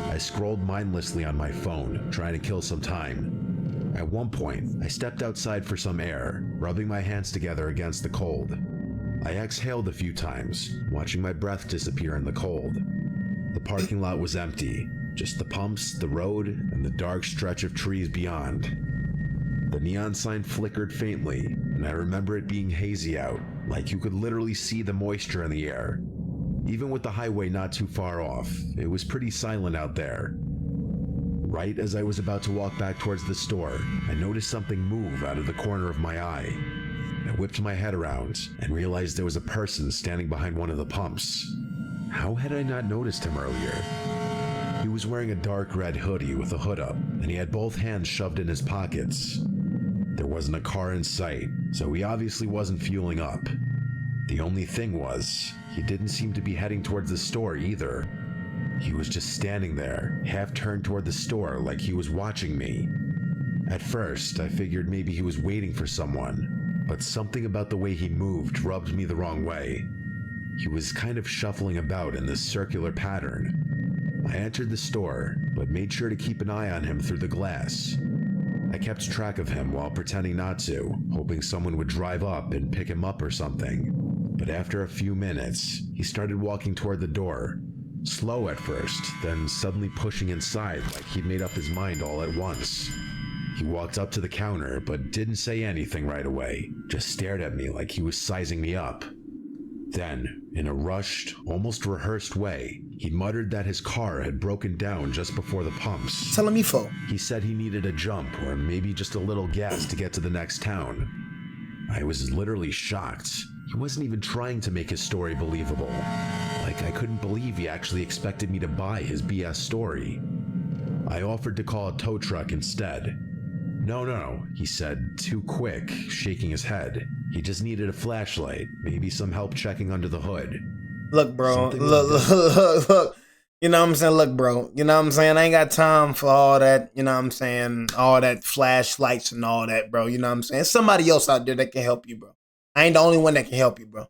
I scrolled mindlessly on my phone, trying to kill some time. At one point, I stepped outside for some air, rubbing my hands together against the cold. I exhaled a few times, watching my breath disappear in the cold. The parking lot was empty, just the pumps, the road, and the dark stretch of trees beyond. The neon sign flickered faintly, and I remember it being hazy out, like you could literally see the moisture in the air. Even with the highway not too far off, it was pretty silent out there. Right as I was about to walk back towards the store, I noticed something move out of the corner of my eye. I whipped my head around and realized there was a person standing behind one of the pumps. How had I not noticed him earlier? He was wearing a dark red hoodie with a hood up, and he had both hands shoved in his pockets. There wasn't a car in sight, so he obviously wasn't fueling up. The only thing was, he didn't seem to be heading towards the store either. He was just standing there, half turned toward the store like he was watching me. At first, I figured maybe he was waiting for someone, but something about the way he moved rubbed me the wrong way. He was kind of shuffling about in this circular pattern. I entered the store, but made sure to keep an eye on him through the glass. I kept track of him while pretending not to, hoping someone would drive up and pick him up or something. But after a few minutes, he started walking toward the door. Slow at first, then suddenly pushing inside like he'd made up his mind all at once. He walked up to the counter, but didn't say anything right away, just stared at me like he was sizing me up. Then, in a rushed, almost rehearsed way, he muttered that his car had broken down just before the pumps. Telling me for. He said he needed a jump or maybe just a little gas to get to the next town. I was literally shocked. He wasn't even trying to make his story believable. Like I couldn't believe he actually expected me to buy his BS story. I offered to call a tow truck instead. No, he said, too quick, shaking his head. He just needed a flashlight, maybe some help checking under the hood. Look, bro. Look. You know what I'm saying? Look, bro. You know what I'm saying? I ain't got time for all that, you know what I'm saying? All that flashlights and all that, bro. You know what I'm saying? Somebody else out there that can help you, bro. I ain't the only one that can help you, bro.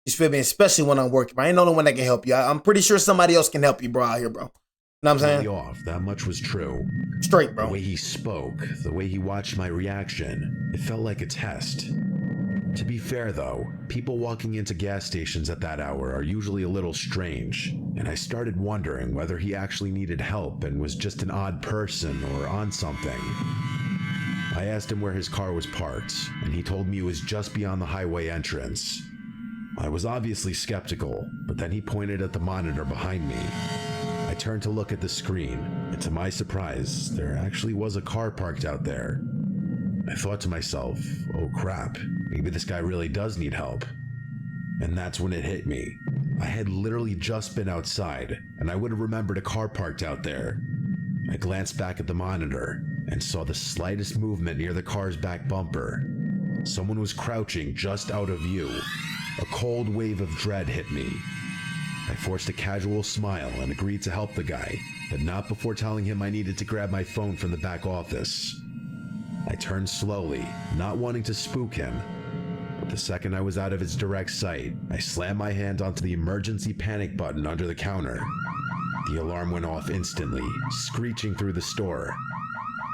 You feel me? Especially when I'm working, bro. I ain't the only one that can help you. I'm pretty sure somebody else can help you, bro, out here, bro. You know what I'm saying? Off, that much was true. Straight, bro. The way he spoke, the way he watched my reaction, it felt like a test. To be fair though, people walking into gas stations at that hour are usually a little strange, and I started wondering whether he actually needed help and was just an odd person or on something. I asked him where his car was parked, and he told me it was just beyond the highway entrance. I was obviously skeptical, but then he pointed at the monitor behind me. I turned to look at the screen, and to my surprise, there actually was a car parked out there. I thought to myself, oh crap, maybe this guy really does need help. And that's when it hit me. I had literally just been outside, and I would have remembered a car parked out there. I glanced back at the monitor and saw the slightest movement near the car's back bumper. Someone was crouching just out of view. A cold wave of dread hit me. I forced a casual smile and agreed to help the guy, but not before telling him I needed to grab my phone from the back office. I turned slowly, not wanting to spook him, but the second I was out of his direct sight, I slammed my hand onto the emergency panic button under the counter. The alarm went off instantly, screeching through the store.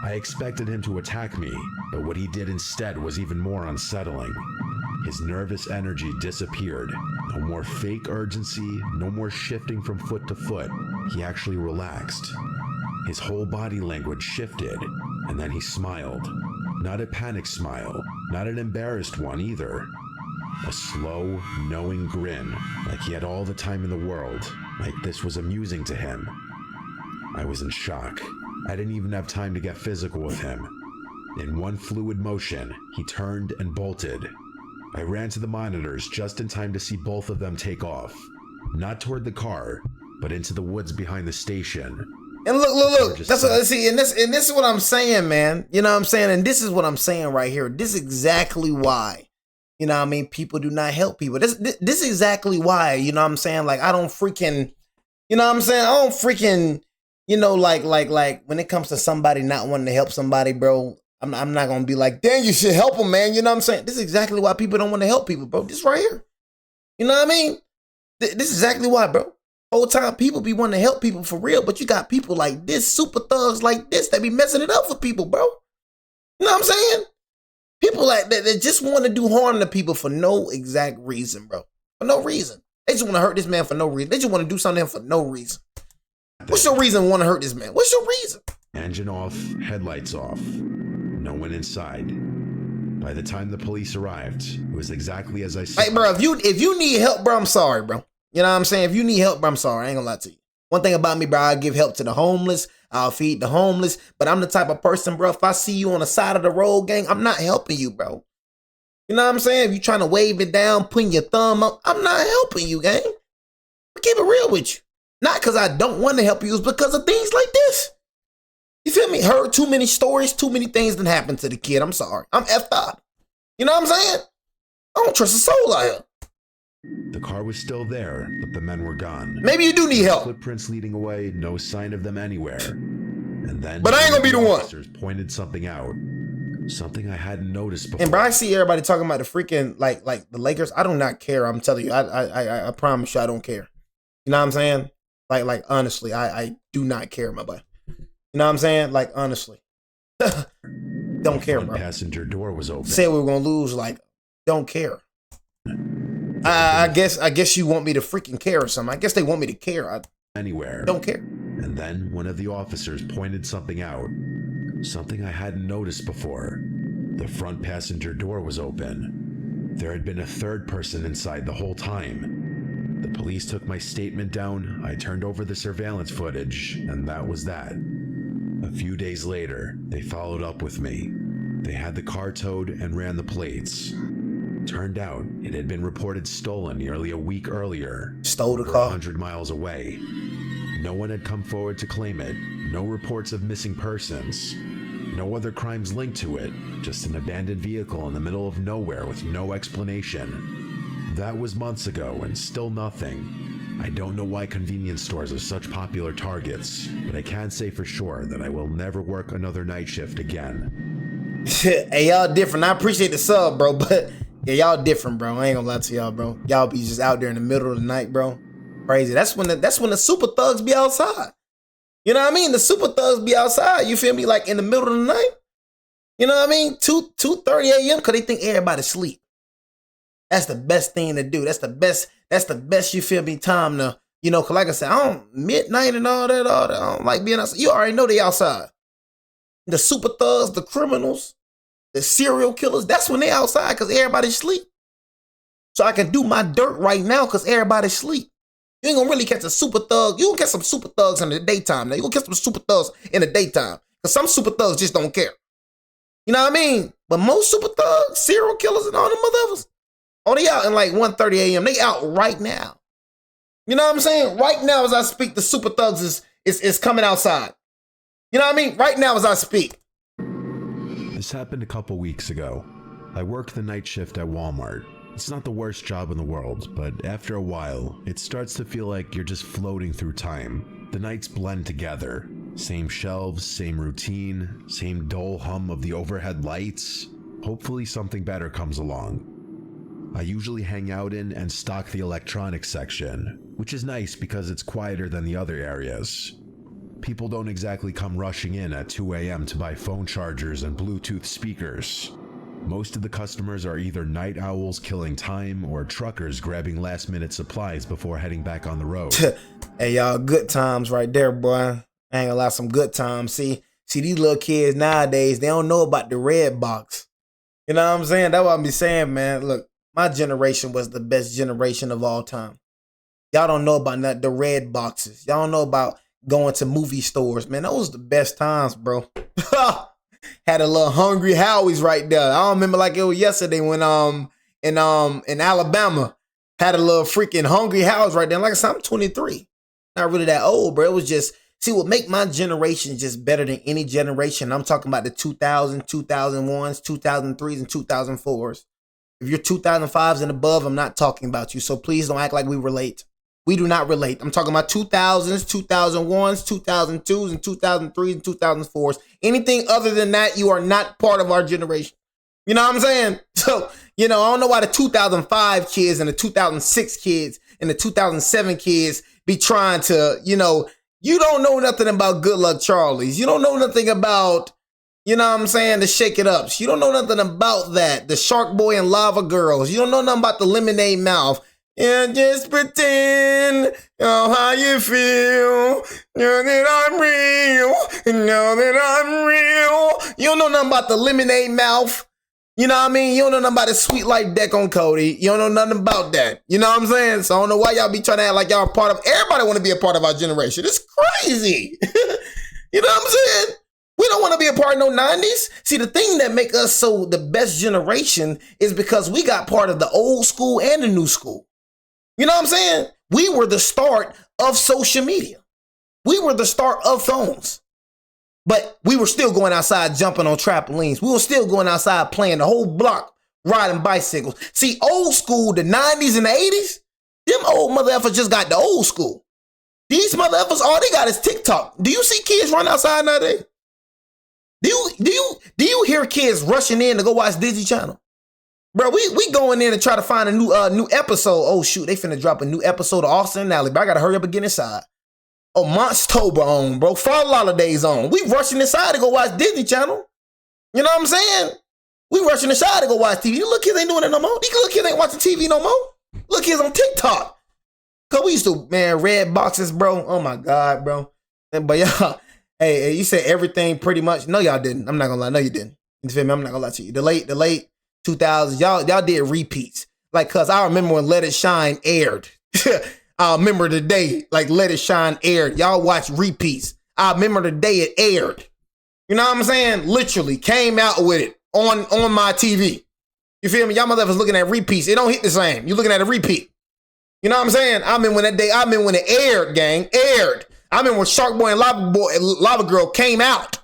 I expected him to attack me, but what he did instead was even more unsettling. His nervous energy disappeared. No more fake urgency, no more shifting from foot to foot. He actually relaxed. His whole body language shifted, and then he smiled. Not a panic smile, not an embarrassed one either. A slow, knowing grin, like he had all the time in the world, like this was amusing to him. I was in shock. I didn't even have time to get physical with him. In one fluid motion, he turned and bolted. I ran to the monitors just in time to see both of them take off. Not toward the car, but into the woods behind the station. And look. That's what, see, and this is what I'm saying, man. You know what I'm saying? And this is what I'm saying right here. This is exactly why, you know what I mean, people do not help people. This is exactly why, you know what I'm saying? Like, I don't freaking, you know what I'm saying? I don't freaking, you know, like when it comes to somebody not wanting to help somebody, bro, I'm not going to be like, dang, you should help them, man. You know what I'm saying? This is exactly why people don't want to help people, bro. This right here. You know what I mean? This is exactly why, bro. Whole time people be wanting to help people for real, but you got people like this, super thugs like this, that be messing it up for people, bro. You know what I'm saying? People like that just want to do harm to people for no exact reason, bro. For no reason. They just want to hurt this man for no reason. They just want to do something for no reason. What's your reason to want to hurt this man? What's your reason? Engine off, headlights off. No one inside. By the time the police arrived, it was exactly as I said. Hey, bro, if you need help, bro, I'm sorry, bro. You know what I'm saying? If you need help, bro, I'm sorry. I ain't gonna lie to you. One thing about me, bro, I give help to the homeless. I'll feed the homeless. But I'm the type of person, bro, if I see you on the side of the road, gang, I'm not helping you, bro. You know what I'm saying? If you trying to wave it down, putting your thumb up, I'm not helping you, gang. I keep it real with you. Not because I don't want to help you, it's because of things like this. You feel me? Heard too many stories, too many things that happened to the kid. I'm sorry. I'm effed up. You know what I'm saying? I don't trust a soul out here. The car was still there, but the men were gone. Maybe you do need help. Footprints leading away, no sign of them anywhere. And then, but I ain't gonna be the one. Officers pointed something out, something I hadn't noticed before. And bro, I see everybody talking about the freaking like the Lakers. I do not care. I'm telling you, I promise you, I don't care. You know what I'm saying? Like honestly, I do not care, my boy. You know what I'm saying? Like honestly, don't care, bro. Passenger door was open. Said we were gonna lose. Like, don't care. I guess you want me to freaking care or something. I guess they want me to care. Anywhere. Don't care. And then one of the officers pointed something out. Something I hadn't noticed before. The front passenger door was open. There had been a third person inside the whole time. The police took my statement down, I turned over the surveillance footage, and that was that. A few days later, they followed up with me. They had the car towed and ran the plates. Turned out, it had been reported stolen nearly a week earlier. Stole the car? 100 miles away. No one had come forward to claim it. No reports of missing persons. No other crimes linked to it. Just an abandoned vehicle in the middle of nowhere with no explanation. That was months ago and still nothing. I don't know why convenience stores are such popular targets, but I can say for sure that I will never work another night shift again. Hey, y'all different. I appreciate the sub, bro, but yeah, y'all different, bro. I ain't gonna lie to y'all, bro. Y'all be just out there in the middle of the night, bro. Crazy. That's when the super thugs be outside. You know what I mean? The super thugs be outside. You feel me? Like in the middle of the night. You know what I mean? 2:30 a.m. because they think everybody's asleep. That's the best thing to do. That's the best, you feel me, time to, cause like I said, I don't midnight and all that. I don't like being outside. You already know they outside. The super thugs, the criminals, the serial killers, that's when they outside because everybody's asleep. So I can do my dirt right now because everybody's asleep. You ain't gonna really catch a super thug. You gonna catch some super thugs in the daytime. Now you gonna catch some super thugs in the daytime. Because some super thugs just don't care. You know what I mean? But most super thugs, serial killers and all them motherfuckers, oh, they out in like 1:30 a.m. They out right now. You know what I'm saying? Right now as I speak, the super thugs is coming outside. You know what I mean? Right now as I speak. This happened a couple weeks ago. I worked the night shift at Walmart. It's not the worst job in the world, but after a while, it starts to feel like you're just floating through time. The nights blend together. Same shelves, same routine, same dull hum of the overhead lights. Hopefully something better comes along. I usually hang out in and stock the electronics section, which is nice because it's quieter than the other areas. People don't exactly come rushing in at 2 a.m. to buy phone chargers and Bluetooth speakers. Most of the customers are either night owls killing time or truckers grabbing last-minute supplies before heading back on the road. Hey, y'all, good times right there, boy. I ain't gonna lie, some good times. See, these little kids nowadays, they don't know about the red box. You know what I'm saying? That's what I'm be saying, man. Look, my generation was the best generation of all time. Y'all don't know about the red boxes. Y'all don't know about going to movie stores, man. Those was the best times, bro. Had a little Hungry Howie's right there. I don't remember like it was yesterday when in Alabama had a little freaking Hungry Howie's right there. And like I said, I'm 23. Not really that old, bro. It was just, see, what make my generation just better than any generation. I'm talking about the 2000s, 2001s, 2003s, and 2004s. If you're 2005s and above, I'm not talking about you. So please don't act like we relate. We do not relate. I'm talking about 2000s, 2001s, 2002s, and 2003s, and 2004s. Anything other than that, you are not part of our generation. You know what I'm saying? So, I don't know why the 2005 kids and the 2006 kids and the 2007 kids be trying to, you don't know nothing about Good Luck Charlies. You don't know nothing about, you know what I'm saying, the Shake It Ups. You don't know nothing about that. The Shark Boy and Lava Girls. You don't know nothing about the Lemonade Mouth. And just pretend, how you feel. Know that I'm real. Know that I'm real. You don't know nothing about the Lemonade Mouth. You know what I mean? You don't know nothing about the Sweet Life Deck on Cody. You don't know nothing about that. You know what I'm saying? So I don't know why y'all be trying to act like y'all are part of, everybody want to be a part of our generation. It's crazy. You know what I'm saying? We don't want to be a part of no 90s. See, the thing that make us so the best generation is because we got part of the old school and the new school. You know what I'm saying? We were the start of social media. We were the start of phones. But we were still going outside jumping on trampolines. We were still going outside playing the whole block, riding bicycles. See, old school, the 90s and the 80s, them old mother effers just got the old school. These mother effers, all they got is TikTok. Do you see kids run outside nowadays? Do you hear kids rushing in to go watch Disney Channel? Bro, we going in and try to find a new episode. Oh shoot, they finna drop a new episode of Austin and Alley, but I gotta hurry up and get inside. Oh, Monstober on, bro. Fall Holidays on. We rushing inside to go watch Disney Channel. You know what I'm saying? We rushing inside to go watch TV. These little kids ain't doing it no more. These little kids ain't watching TV no more. Little kids on TikTok. Cause we used to, man, red boxes, bro. Oh my God, bro. But y'all, hey, you said everything pretty much. No, y'all didn't. I'm not gonna lie. No, you didn't. You feel me? I'm not gonna lie to you. The late 2000s, y'all did repeats. Like, cause I remember when Let It Shine aired. I remember the day, like Let It Shine aired. Y'all watch repeats. I remember the day it aired. You know what I'm saying? Literally came out with it on my TV. You feel me? Y'all motherfuckers looking at repeats. It don't hit the same. You looking at a repeat. You know what I'm saying? I mean when that day, I mean when it aired, gang, aired. I mean when Shark Boy and Lava Girl came out.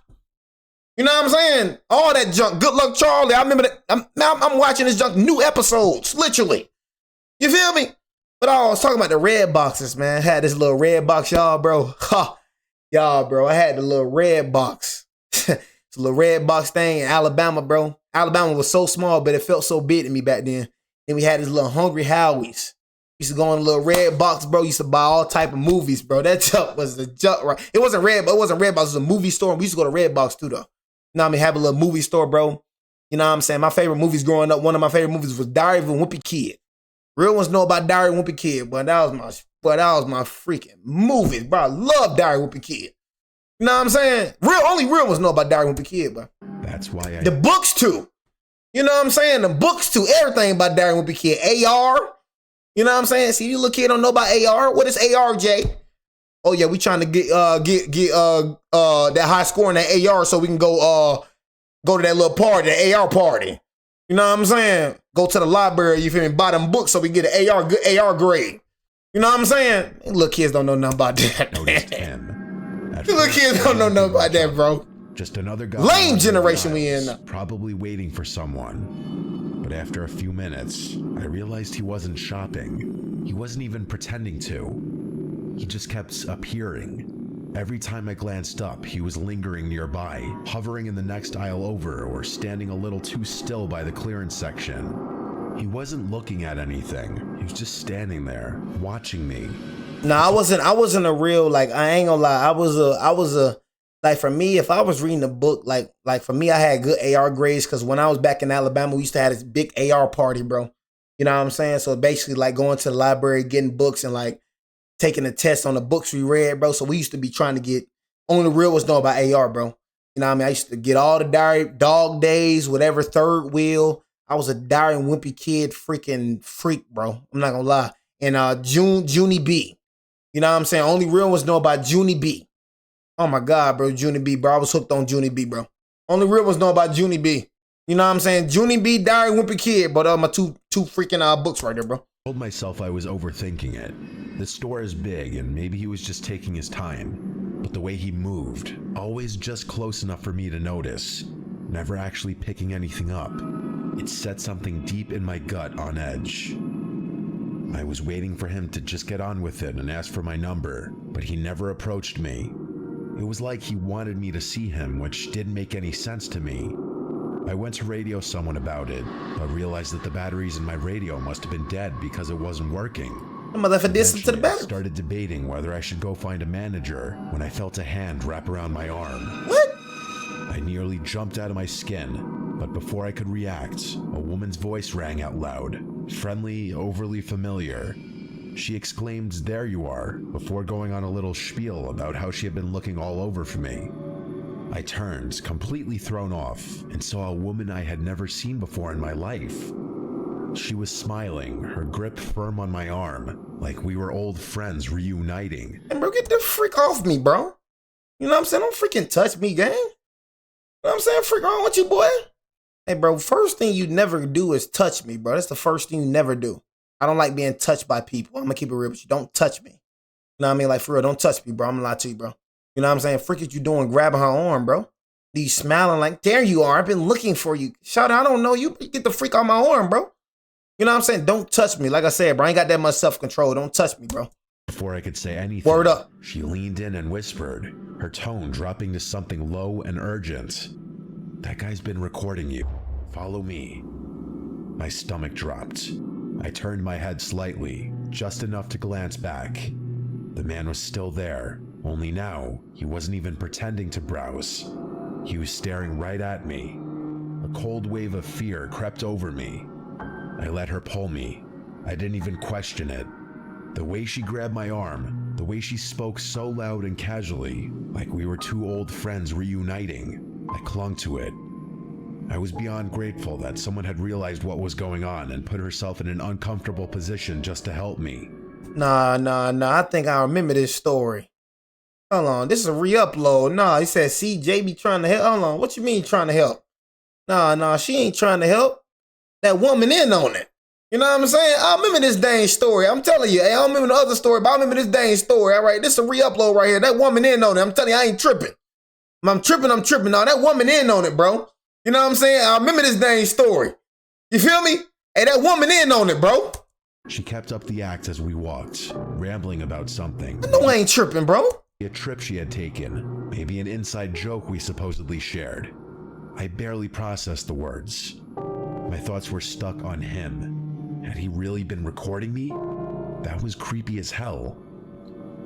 You know what I'm saying? All that junk. Good Luck Charlie. I remember that. I'm watching this junk, new episodes, literally. You feel me? But I was talking about the red boxes, man. I had this little red box, y'all, bro. Ha, y'all, bro. I had the little red box. It's a little red box thing in Alabama, bro. Alabama was so small, but it felt so big to me back then. Then we had this little Hungry Howie's. Used to go in a little red box, bro. Used to buy all type of movies, bro. That junk was the junk, right? It wasn't red, but it wasn't red box. It was a movie store. We used to go to red box too, though. You know what I mean? Have a little movie store, bro. You know what I'm saying? My favorite movies growing up, one of my favorite movies was Diary of a Wimpy Kid. Real ones know about Diary of a Wimpy Kid, but that was my freaking movies, bro. I love Diary of a Wimpy Kid. You know what I'm saying? Only real ones know about Diary of a Wimpy Kid, bro. That's why The books too. You know what I'm saying? The books too. Everything about Diary of a Wimpy Kid. AR. You know what I'm saying? See, you little kid don't know about AR. What is AR, Jay? Oh yeah, we trying to get that high score in that AR so we can go to that little party, the AR party. You know what I'm saying? Go to the library, you feel me? Buy them books so we get an good AR grade. You know what I'm saying? Little kids don't know nothing about that. Noticed him. Little kids don't know nothing about that, bro. Just another guy. Lame generation we in now. Probably waiting for someone. But after a few minutes, I realized he wasn't shopping. He wasn't even pretending to. He just kept appearing. Every time I glanced up, he was lingering nearby, hovering in the next aisle over, or standing a little too still by the clearance section. He wasn't looking at anything. He was just standing there, watching me. No, I wasn't a real, like, I ain't gonna lie. I was a like, for me, if I was reading a book, like for me, I had good AR grades because when I was back in Alabama, we used to have this big AR party, bro. You know what I'm saying? So basically, like, going to the library, getting books, and like taking a test on the books we read, bro. So we used to be trying to get, only the real ones know about AR, bro. You know what I mean? I used to get all the Diary, Dog Days, whatever, Third Wheel. I was a Diary and Wimpy Kid freaking freak, bro. I'm not gonna lie. And Junie B. You know what I'm saying? Only real ones know about Junie B. Oh my God, bro, Junie B, bro. I was hooked on Junie B, bro. Only real ones know about Junie B. You know what I'm saying? Junie B, Diary Wimpy Kid, but my two freaking books right there, bro. I told myself I was overthinking it. The store is big and maybe he was just taking his time. But the way he moved, always just close enough for me to notice, never actually picking anything up, it set something deep in my gut on edge. I was waiting for him to just get on with it and ask for my number, but he never approached me. It was like he wanted me to see him, which didn't make any sense to me. I went to radio someone about it, but realized that the batteries in my radio must have been dead because it wasn't working. To the battery. I started debating whether I should go find a manager when I felt a hand wrap around my arm. What? I nearly jumped out of my skin, but before I could react, a woman's voice rang out loud, friendly, overly familiar. She exclaimed, "There you are," before going on a little spiel about how she had been looking all over for me. I turned, completely thrown off, and saw a woman I had never seen before in my life. She was smiling, her grip firm on my arm, like we were old friends reuniting. And bro, get the freak off me, bro. You know what I'm saying? Don't freaking touch me, gang. You know what I'm saying? Freak on with you, boy. Hey, bro, first thing you never do is touch me, bro. That's the first thing you never do. I don't like being touched by people. I'm gonna keep it real with you. Don't touch me. You know what I mean? Like, for real, don't touch me, bro. I'm gonna lie to you, bro. You know what I'm saying? Freak what you doing grabbing her arm, bro. You smiling like, there you are. I've been looking for you. Shout out, I don't know you. Get the freak on my arm, bro. You know what I'm saying? Don't touch me. Like I said, bro, I ain't got that much self-control. Don't touch me, bro. Before I could say anything, word up, she leaned in and whispered, her tone dropping to something low and urgent. "That guy's been recording you. Follow me." My stomach dropped. I turned my head slightly, just enough to glance back. The man was still there, only now he wasn't even pretending to browse. He was staring right at me. A cold wave of fear crept over me. I let her pull me. I didn't even question it. The way she grabbed my arm, the way she spoke so loud and casually, like we were two old friends reuniting, I clung to it. I was beyond grateful that someone had realized what was going on and put herself in an uncomfortable position just to help me. Nah. I think I remember this story. Hold on, this is a re-upload. Nah, he said, see, JB trying to help. Hold on, what you mean trying to help? Nah, she ain't trying to help. That woman in on it. You know what I'm saying? I remember this dang story. I'm telling you. Hey, I don't remember the other story, but I remember this dang story. All right, this is a re-upload right here. That woman in on it. I'm telling you, I ain't tripping. I'm tripping. Nah, that woman in on it, bro. You know what I'm saying? I remember this dang story. You feel me? Hey, that woman in on it, bro. She kept up the act as we walked, rambling about something. I know I ain't tripping, bro. A trip she had taken, maybe an inside joke we supposedly shared. I barely processed the words. My thoughts were stuck on him. Had he really been recording me? That was creepy as hell.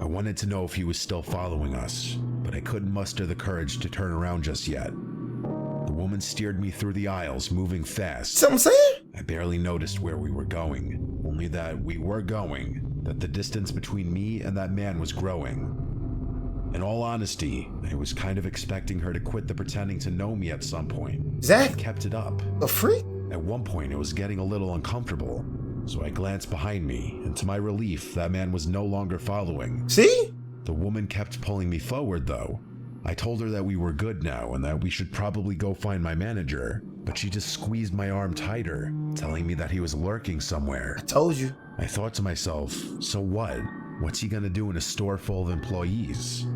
I wanted to know if he was still following us, but I couldn't muster the courage to turn around just yet. The woman steered me through the aisles, moving fast. See what I'm saying? I barely noticed where we were going, only that we were going, that the distance between me and that man was growing. In all honesty, I was kind of expecting her to quit the pretending to know me at some point. Exactly. I kept it up. A freak? At one point, it was getting a little uncomfortable, so I glanced behind me, and to my relief, that man was no longer following. See? The woman kept pulling me forward, though. I told her that we were good now and that we should probably go find my manager, but she just squeezed my arm tighter, telling me that he was lurking somewhere. I told you. I thought to myself, so what? What's he gonna do in a store full of employees?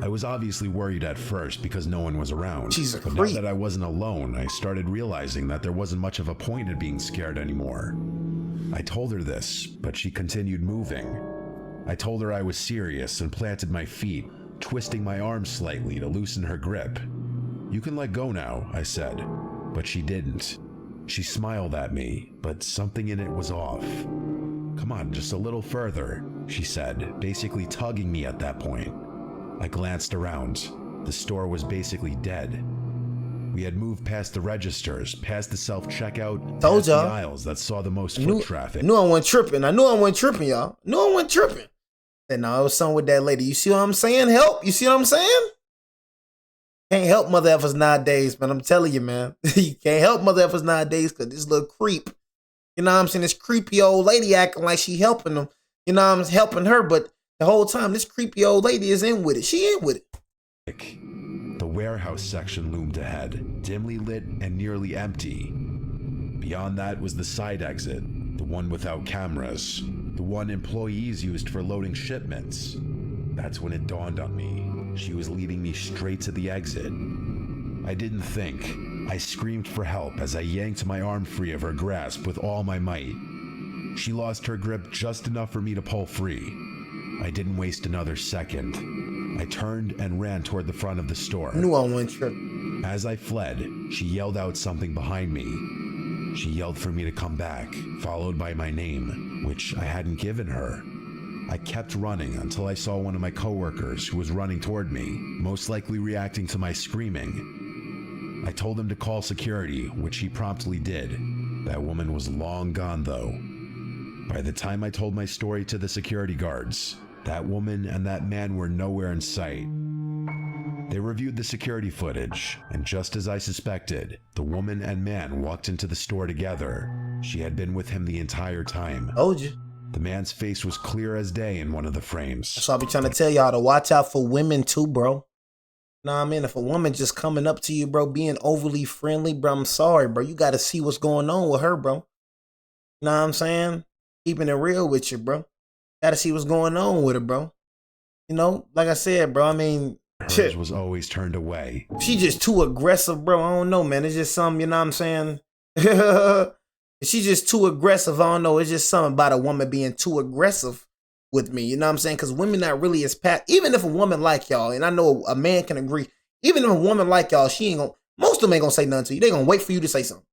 I was obviously worried at first because no one was around. She's a but creep. now that I wasn't alone, I started realizing that there wasn't much of a point in being scared anymore. I told her this, but she continued moving. I told her I was serious and planted my feet, twisting my arm slightly to loosen her grip. You can let go now, I said, but she didn't. She smiled at me, but something in it was off. Come on, just a little further, she said, basically tugging me at that point. I glanced around. The store was basically dead. We had moved past the registers, past the self-checkout, Told past the y'all. aisles that saw the most foot traffic. Knew I wasn't tripping. I knew I wasn't tripping, y'all. Knew I wasn't tripping. Said, no, it was something with that lady. You see what I'm saying? Help. You see what I'm saying? Can't help mother effers nowadays, man. I'm telling you, man. You can't help mother effers nowadays because this little creep, you know what I'm saying? This creepy old lady acting like she helping them. You know what I'm helping her, but the whole time this creepy old lady is in with it. She in with it. The warehouse section loomed ahead, dimly lit and nearly empty. Beyond that was the side exit, the one without cameras, the one employees used for loading shipments. That's when it dawned on me. She was leading me straight to the exit. I didn't think. I screamed for help as I yanked my arm free of her grasp with all my might. She lost her grip just enough for me to pull free. I didn't waste another second. I turned and ran toward the front of the store. Knew I wasn't tripping. As I fled, she yelled out something behind me. She yelled for me to come back, followed by my name, which I hadn't given her. I kept running until I saw one of my coworkers who was running toward me, most likely reacting to my screaming. I told him to call security, which he promptly did. That woman was long gone, though. By the time I told my story to the security guards, that woman and that man were nowhere in sight. They reviewed the security footage, and just as I suspected, the woman and man walked into the store together. She had been with him the entire time. Told you. The man's face was clear as day in one of the frames. That's why I be trying to tell y'all to watch out for women too, bro. Know what I mean? If a woman just coming up to you, bro, being overly friendly, bro, I'm sorry, bro. You got to see what's going on with her, bro. Know what I'm saying? Keeping it real with you, bro. Got to see what's going on with her, bro. You know, like I said, bro, I mean, Hers was always turned away. she just too aggressive, bro. I don't know, man. It's just something, you know what I'm saying? She's just too aggressive. I don't know. It's just something about a woman being too aggressive with me. You know what I'm saying? Because women not really as even if a woman like y'all, and I know a man can agree, even if a woman like y'all, she ain't gonna, most of them ain't gonna say nothing to you. They gonna wait for you to say something.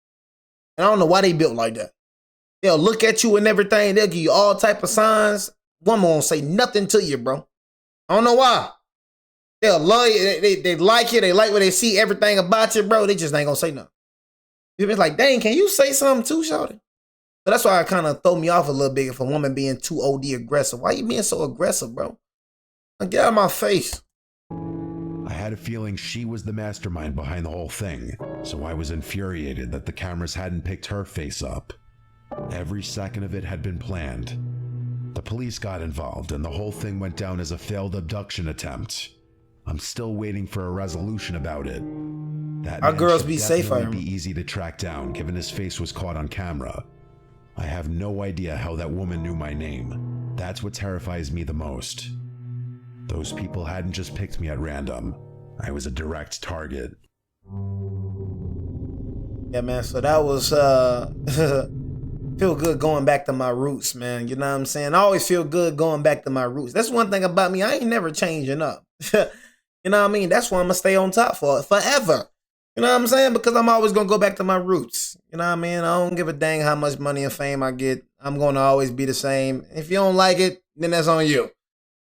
And I don't know why they built like that. They'll look at you and everything. They'll give you all type of signs. Woman won't say nothing to you, bro. I don't know why. They'll love you. They like you. They like what they see, everything about you, bro. They just ain't gonna say nothing. It's like, dang, can you say something too, shawty? So that's why I kind of throw me off a little bit if a woman being too OD aggressive. Why you being so aggressive, bro? Like, get out of my face. I had a feeling she was the mastermind behind the whole thing, so I was infuriated that the cameras hadn't picked her face up. Every second of it had been planned. The police got involved and the whole thing went down as a failed abduction attempt. I'm still waiting for a resolution about it. That Our man girls should be safe, definitely Iron. be easy to track down given his face was caught on camera. I have no idea how that woman knew my name. That's what terrifies me the most. Those people hadn't just picked me at random. I was a direct target. Yeah, man. So that was feel good going back to my roots, man. You know what I'm saying? I always feel good going back to my roots. That's one thing about me. I ain't never changing up. You know what I mean? That's why I'm gonna stay on top for forever. You know what I'm saying? Because I'm always gonna go back to my roots. You know what I mean? I don't give a dang how much money and fame I get. I'm gonna always be the same. If you don't like it, then that's on you.